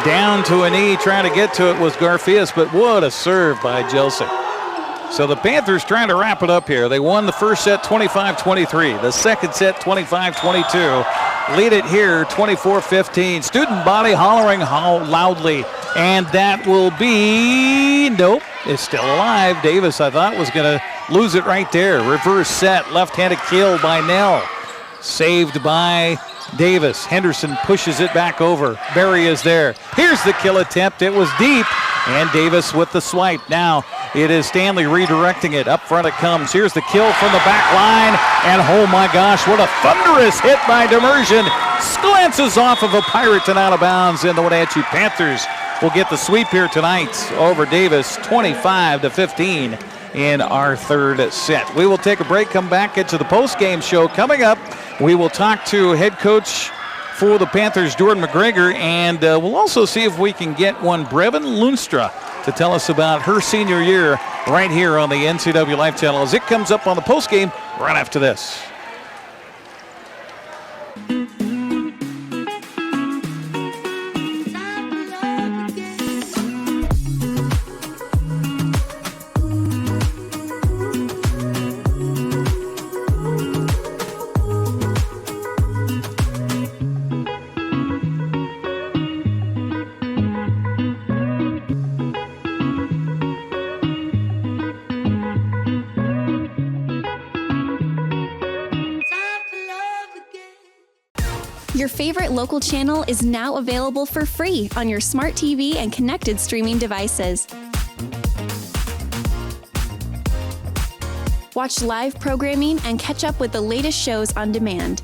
Down to a knee, trying to get to it was Garfias, but what a serve by Jelsing. So the Panthers trying to wrap it up here. They won the first set 25-23. The second set 25-22. Lead it here 24-15. Student body hollering loudly. And that will be, nope, it's still alive. Davis, I thought, was going to lose it right there. Reverse set, left-handed kill by Nell. Saved by Davis. Henderson pushes it back over. Berry is there. Here's the kill attempt. It was deep. And Davis with the swipe. Now it is Stanley redirecting it. Up front it comes. Here's the kill from the back line. And oh my gosh, what a thunderous hit by Demersion. Glances off of a Pirate and out of bounds. And the Wenatchee Panthers will get the sweep here tonight over Davis, 25-15 in our third set. We will take a break, come back into the post-game show. Coming up, we will talk to head coach for the Panthers, Jordan McGregor, and we'll also see if we can get one Breven Luinstra to tell us about her senior year right here on the NCW Life Channel as it comes up on the postgame right after this. Your favorite local channel is now available for free on your smart TV and connected streaming devices. Watch live programming and catch up with the latest shows on demand.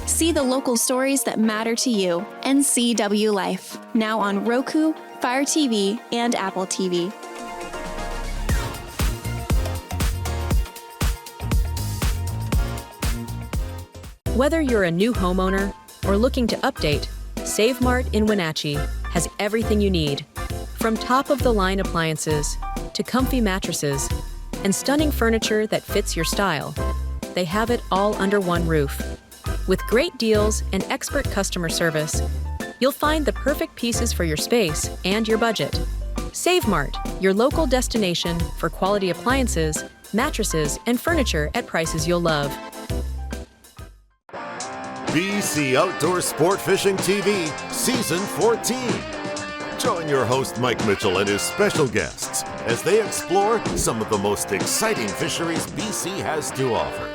See the local stories that matter to you. NCW Life, now on Roku, Fire TV, and Apple TV. Whether you're a new homeowner or looking to update, Save Mart in Wenatchee has everything you need. From top-of-the-line appliances to comfy mattresses and stunning furniture that fits your style, they have it all under one roof. With great deals and expert customer service, you'll find the perfect pieces for your space and your budget. Save Mart, your local destination for quality appliances, mattresses, and furniture at prices you'll love. BC Outdoor Sport Fishing TV, Season 14. Join your host Mike Mitchell and his special guests as they explore some of the most exciting fisheries BC has to offer.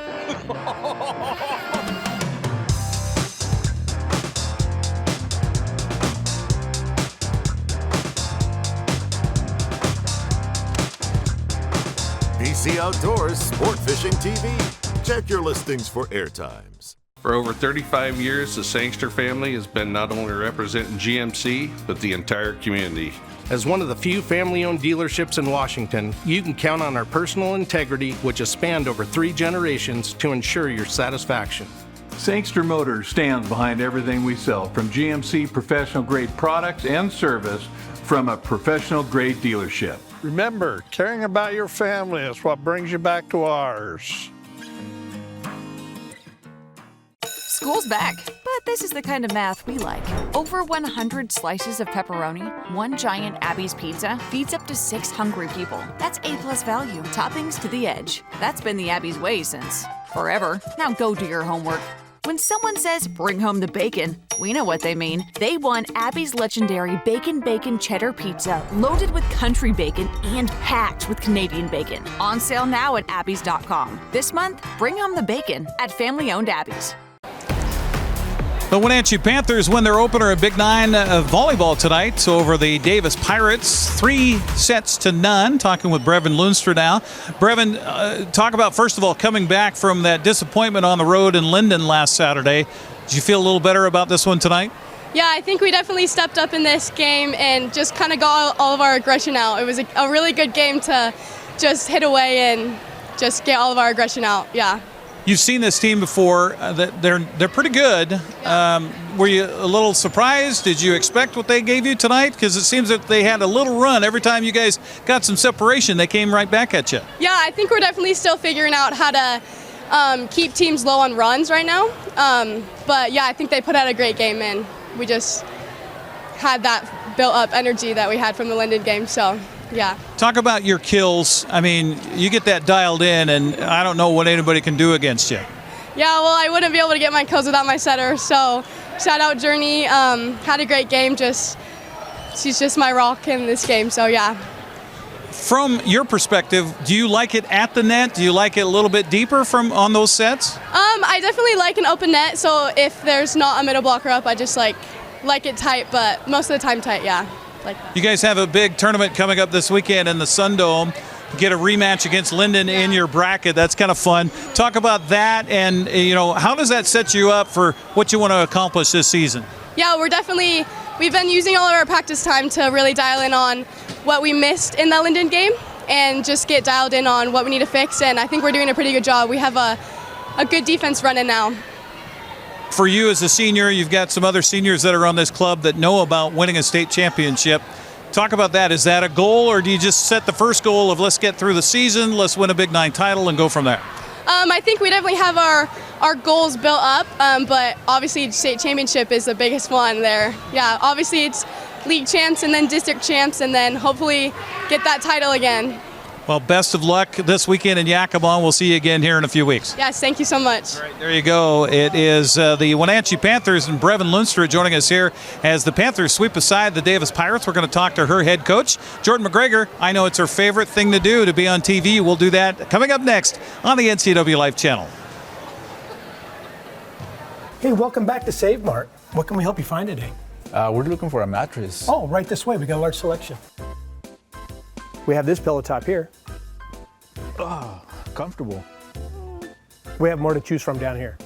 BC Outdoors Sport Fishing TV. Check your listings for airtimes. For over 35 years, the Sangster family has been not only representing GMC, but the entire community. As one of the few family-owned dealerships in Washington, you can count on our personal integrity, which has spanned over 3 generations, to ensure your satisfaction. Sangster Motors stands behind everything we sell, from GMC professional-grade products and service from a professional-grade dealership. Remember, caring about your family is what brings you back to ours. School's back, but this is the kind of math we like. Over 100 slices of pepperoni, 1 giant Abby's pizza feeds up to 6 hungry people. That's A+ value, toppings to the edge. That's been the Abby's way since forever. Now go do your homework. When someone says, bring home the bacon, we know what they mean. They want Abby's legendary Bacon Cheddar Pizza, loaded with country bacon and packed with Canadian bacon. On sale now at abbys.com. This month, bring home the bacon at family-owned Abby's. The Wenatchee Panthers win their opener at Big 9 volleyball tonight over the Davis Pirates, 3-0. Talking with Breven Luinstra now. Breven, talk about, first of all, coming back from that disappointment on the road in Linden last Saturday. Did you feel a little better about this one tonight? Yeah, I think we definitely stepped up in this game and just kind of got all of our aggression out. It was a really good game to just hit away and just get all of our aggression out, yeah. You've seen this team before. That they're pretty good. Were you a little surprised? Did you expect what they gave you tonight? Because it seems that they had a little run. Every time you guys got some separation, they came right back at you. Yeah, I think we're definitely still figuring out how to keep teams low on runs right now. But, yeah, I think they put out a great game, and we just had that built-up energy that we had from the Linden game, so... Yeah. Talk about your kills. I mean, you get that dialed in, and I don't know what anybody can do against you. Yeah, well, I wouldn't be able to get my kills without my setter. So, shout out Journey. Had a great game. She's just my rock in this game. So, yeah. From your perspective, do you like it at the net? Do you like it a little bit deeper on those sets? I definitely like an open net. So, if there's not a middle blocker up, I just like it tight. But most of the time, tight. Yeah. You guys have a big tournament coming up this weekend in the Sun Dome. Get a rematch against Linden in your bracket. That's kind of fun. Talk about that, and how does that set you up for what you want to accomplish this season? Yeah, we've been using all of our practice time to really dial in on what we missed in that Linden game and just get dialed in on what we need to fix, and I think we're doing a pretty good job. We have a good defense running now. For you as a senior, you've got some other seniors that are on this club that know about winning a state championship. Talk about that. Is that a goal, or do you just set the first goal of let's get through the season, let's win a Big 9 title, and go from there? I think we definitely have our goals built up, but obviously state championship is the biggest one there. Yeah, obviously it's league champs and then district champs, and then hopefully get that title again. Well, best of luck this weekend in Yakima. We'll see you again here in a few weeks. Yes, thank you so much. All right, there you go. It is the Wenatchee Panthers and Breven Luinstra joining us here as the Panthers sweep aside the Davis Pirates. We're going to talk to her head coach, Jordan McGregor. I know it's her favorite thing to do, to be on TV. We'll do that coming up next on the NCWLIFE channel. Hey, welcome back to Save Mart. What can we help you find today? We're looking for a mattress. Oh, right this way. We got a large selection. We have this pillow top here. Oh, comfortable. We have more to choose from down here.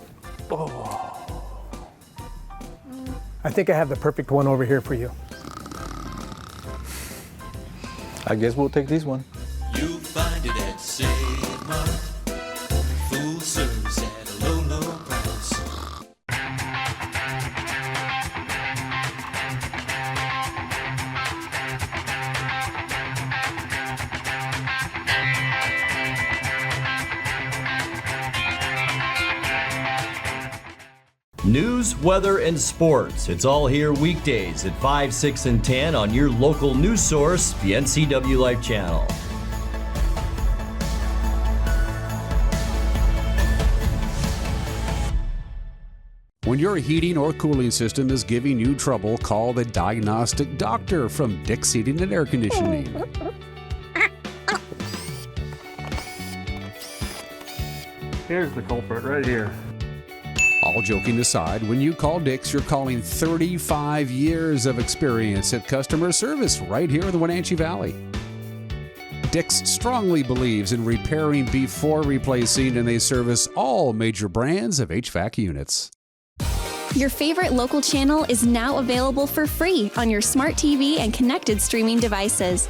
Oh. I think I have the perfect one over here for you. I guess we'll take this one. You'll find it at Save Mart. Full service at a low, low price. News, weather, and sports. It's all here weekdays at 5, 6, and 10 on your local news source, the NCWLIFE channel. When your heating or cooling system is giving you trouble, call the diagnostic doctor from Dick's Heating and Air Conditioning. Here's the culprit right here. All joking aside, when you call Dick's, you're calling 35 years of experience at customer service right here in the Wenatchee Valley. Dick's strongly believes in repairing before replacing, and they service all major brands of HVAC units. Your favorite local channel is now available for free on your smart TV and connected streaming devices.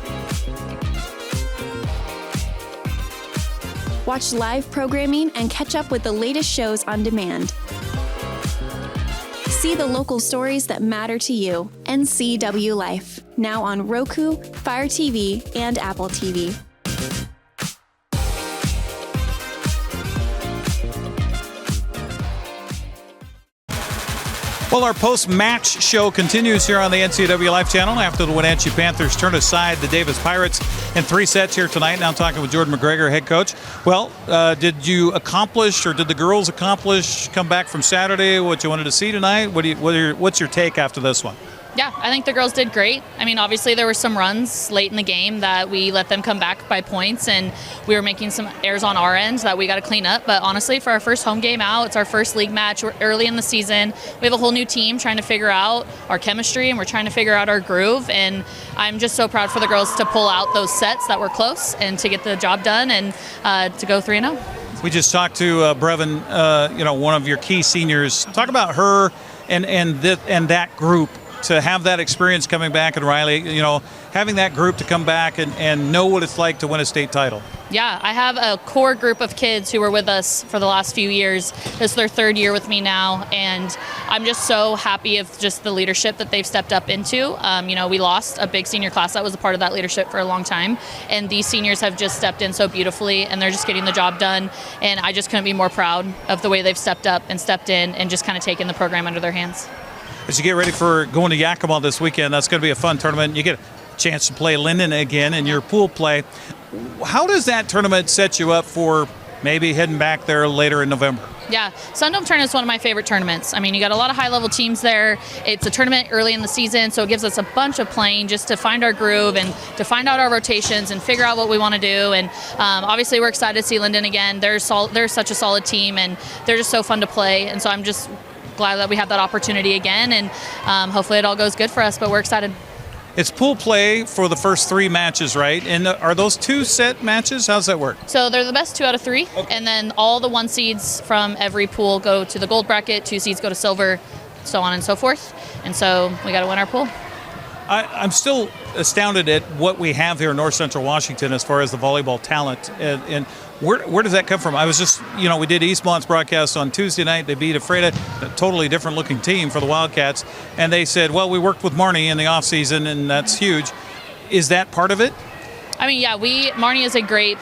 Watch live programming and catch up with the latest shows on demand. See the local stories that matter to you. NCWLIFE, now on Roku, Fire TV, and Apple TV. Well, our post-match show continues here on the NCWLIFE channel after the Wenatchee Panthers turn aside the Davis Pirates in 3 sets here tonight. Now I'm talking with Jordan McGregor, head coach. Well, did you accomplish, or did the girls accomplish, come back from Saturday, what you wanted to see tonight? What's your take after this one? Yeah, I think the girls did great. I mean, obviously there were some runs late in the game that we let them come back by points, and we were making some errors on our end that we got to clean up. But honestly, for our first home game out, it's our first league match. We're early in the season. We have a whole new team trying to figure out our chemistry, and we're trying to figure out our groove. And I'm just so proud for the girls to pull out those sets that were close and to get the job done and to go 3-0. We just talked to Breven, one of your key seniors. Talk about her and that group. To have that experience coming back, and Riley, having that group to come back and know what it's like to win a state title. Yeah, I have a core group of kids who were with us for the last few years. This is their 3rd year with me now, and I'm just so happy of just the leadership that they've stepped up into. We lost a big senior class that was a part of that leadership for a long time, and these seniors have just stepped in so beautifully, and they're just getting the job done, and I just couldn't be more proud of the way they've stepped up and stepped in and just kind of taken the program under their hands. As you get ready for going to Yakima this weekend, that's going to be a fun tournament. You get a chance to play Linden again in your pool play. How does that tournament set you up for maybe heading back there later in November? Yeah, Sun Dome Tournament is one of my favorite tournaments. I mean, you got a lot of high-level teams there. It's a tournament early in the season, so it gives us a bunch of playing just to find our groove and to find out our rotations and figure out what we want to do. And obviously, we're excited to see Linden again. They're such a solid team, and they're just so fun to play. And so I'm just glad that we have that opportunity again, and hopefully it all goes good for us, but we're excited. It's pool play for the first 3 matches, right? And are those 2-set matches? How's that work? So they're the best 2 out of 3, okay. And then all the 1 seeds from every pool go to the gold bracket, 2 seeds go to silver, so on and so forth. And so we got to win our pool. I'm still astounded at what we have here in North Central Washington as far as the volleyball talent. And where does that come from? I was just, we did Eastmont's broadcast on Tuesday night. They beat Ephrata, a totally different looking team for the Wildcats. And they said, well, we worked with Marnie in the offseason, and that's huge. Is that part of it? I mean, yeah, Marnie is a great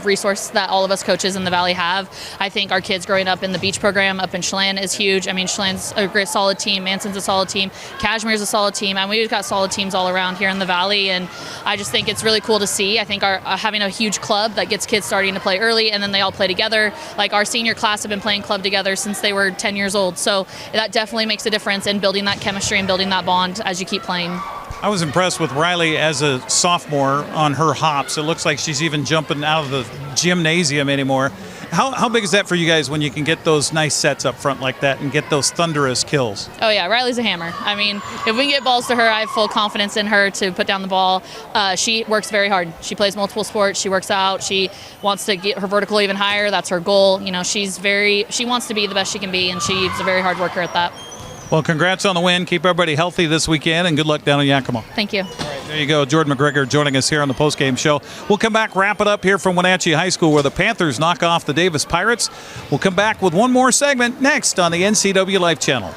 resource that all of us coaches in the Valley have. I think our kids growing up in the beach program up in Chelan is huge. I mean, Chelan's a great solid team. Manson's a solid team. Cashmere's a solid team. And we've got solid teams all around here in the Valley. And I just think it's really cool to see. I think having a huge club that gets kids starting to play early and then they all play together. Like our senior class have been playing club together since they were 10 years old. So that definitely makes a difference in building that chemistry and building that bond as you keep playing. I was impressed with Riley as a sophomore on her hops. It looks like she's even jumping out of the gymnasium anymore. How big is that for you guys when you can get those nice sets up front like that and get those thunderous kills? Oh, yeah, Riley's a hammer. I mean, if we can get balls to her, I have full confidence in her to put down the ball. She works very hard. She plays multiple sports. She works out. She wants to get her vertical even higher. That's her goal. You know, she wants to be the best she can be, and she's a very hard worker at that. Well, congrats on the win. Keep everybody healthy this weekend, and good luck down in Yakima. Thank you. There you go. Jordan McGregor joining us here on the postgame show. We'll come back, wrap it up here from Wenatchee High School where the Panthers knock off the Davis Pirates. We'll come back with one more segment next on the NCWLIFE channel.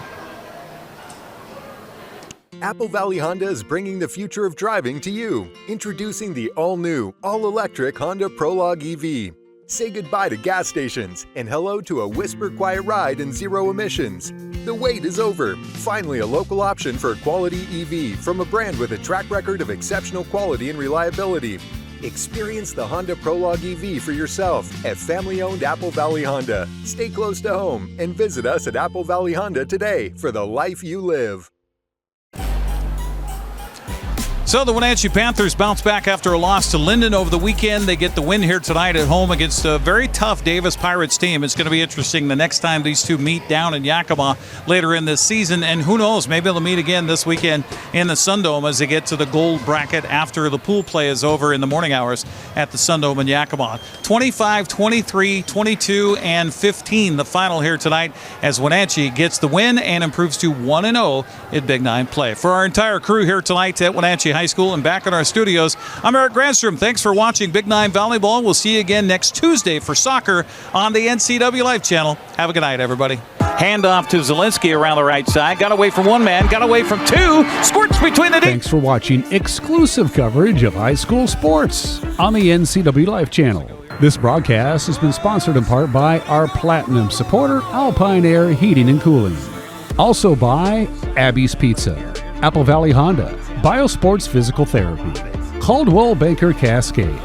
Apple Valley Honda is bringing the future of driving to you. Introducing the all-new, all-electric Honda Prologue EV. Say goodbye to gas stations and hello to a whisper-quiet ride and zero emissions. The wait is over. Finally, a local option for a quality EV from a brand with a track record of exceptional quality and reliability. Experience the Honda Prologue EV for yourself at family-owned Apple Valley Honda. Stay close to home and visit us at Apple Valley Honda today for the life you live. So the Wenatchee Panthers bounce back after a loss to Linden over the weekend. They get the win here tonight at home against a very tough Davis Pirates team. It's going to be interesting the next time these two meet down in Yakima later in this season. And who knows, maybe they'll meet again this weekend in the Sundome as they get to the gold bracket after the pool play is over in the morning hours at the Sundome in Yakima. 25, 23, 22, and 15 the final here tonight as Wenatchee gets the win and improves to 1-0 in Big Nine play. For our entire crew here tonight at Wenatchee High School and back in our studios, I'm Eric Granstrom. Thanks for watching Big Nine Volleyball. We'll see you again next Tuesday for soccer on the NCWLIFE channel. Have a good night, everybody. Handoff to Zielinski around the right side. Got away from one man, got away from two. Squirts between the... Thanks for watching exclusive coverage of high school sports on the NCWLIFE channel. This broadcast has been sponsored in part by our Platinum supporter, Alpine Air Heating and Cooling. Also by Abby's Pizza, Apple Valley Honda, Biosports Physical Therapy, Caldwell Banker Cascade,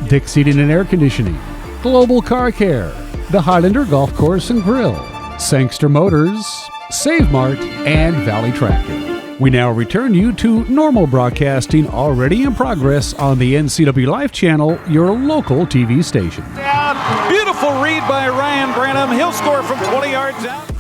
Dick's Heating and Air Conditioning, Global Car Care, the Highlander Golf Course and Grill, Sangster Motors, Save Mart, and Valley Tractor. We now return you to normal broadcasting already in progress on the NCWLIFE channel, your local TV station. Beautiful read by Ryan Branham. He'll score from 20 yards out.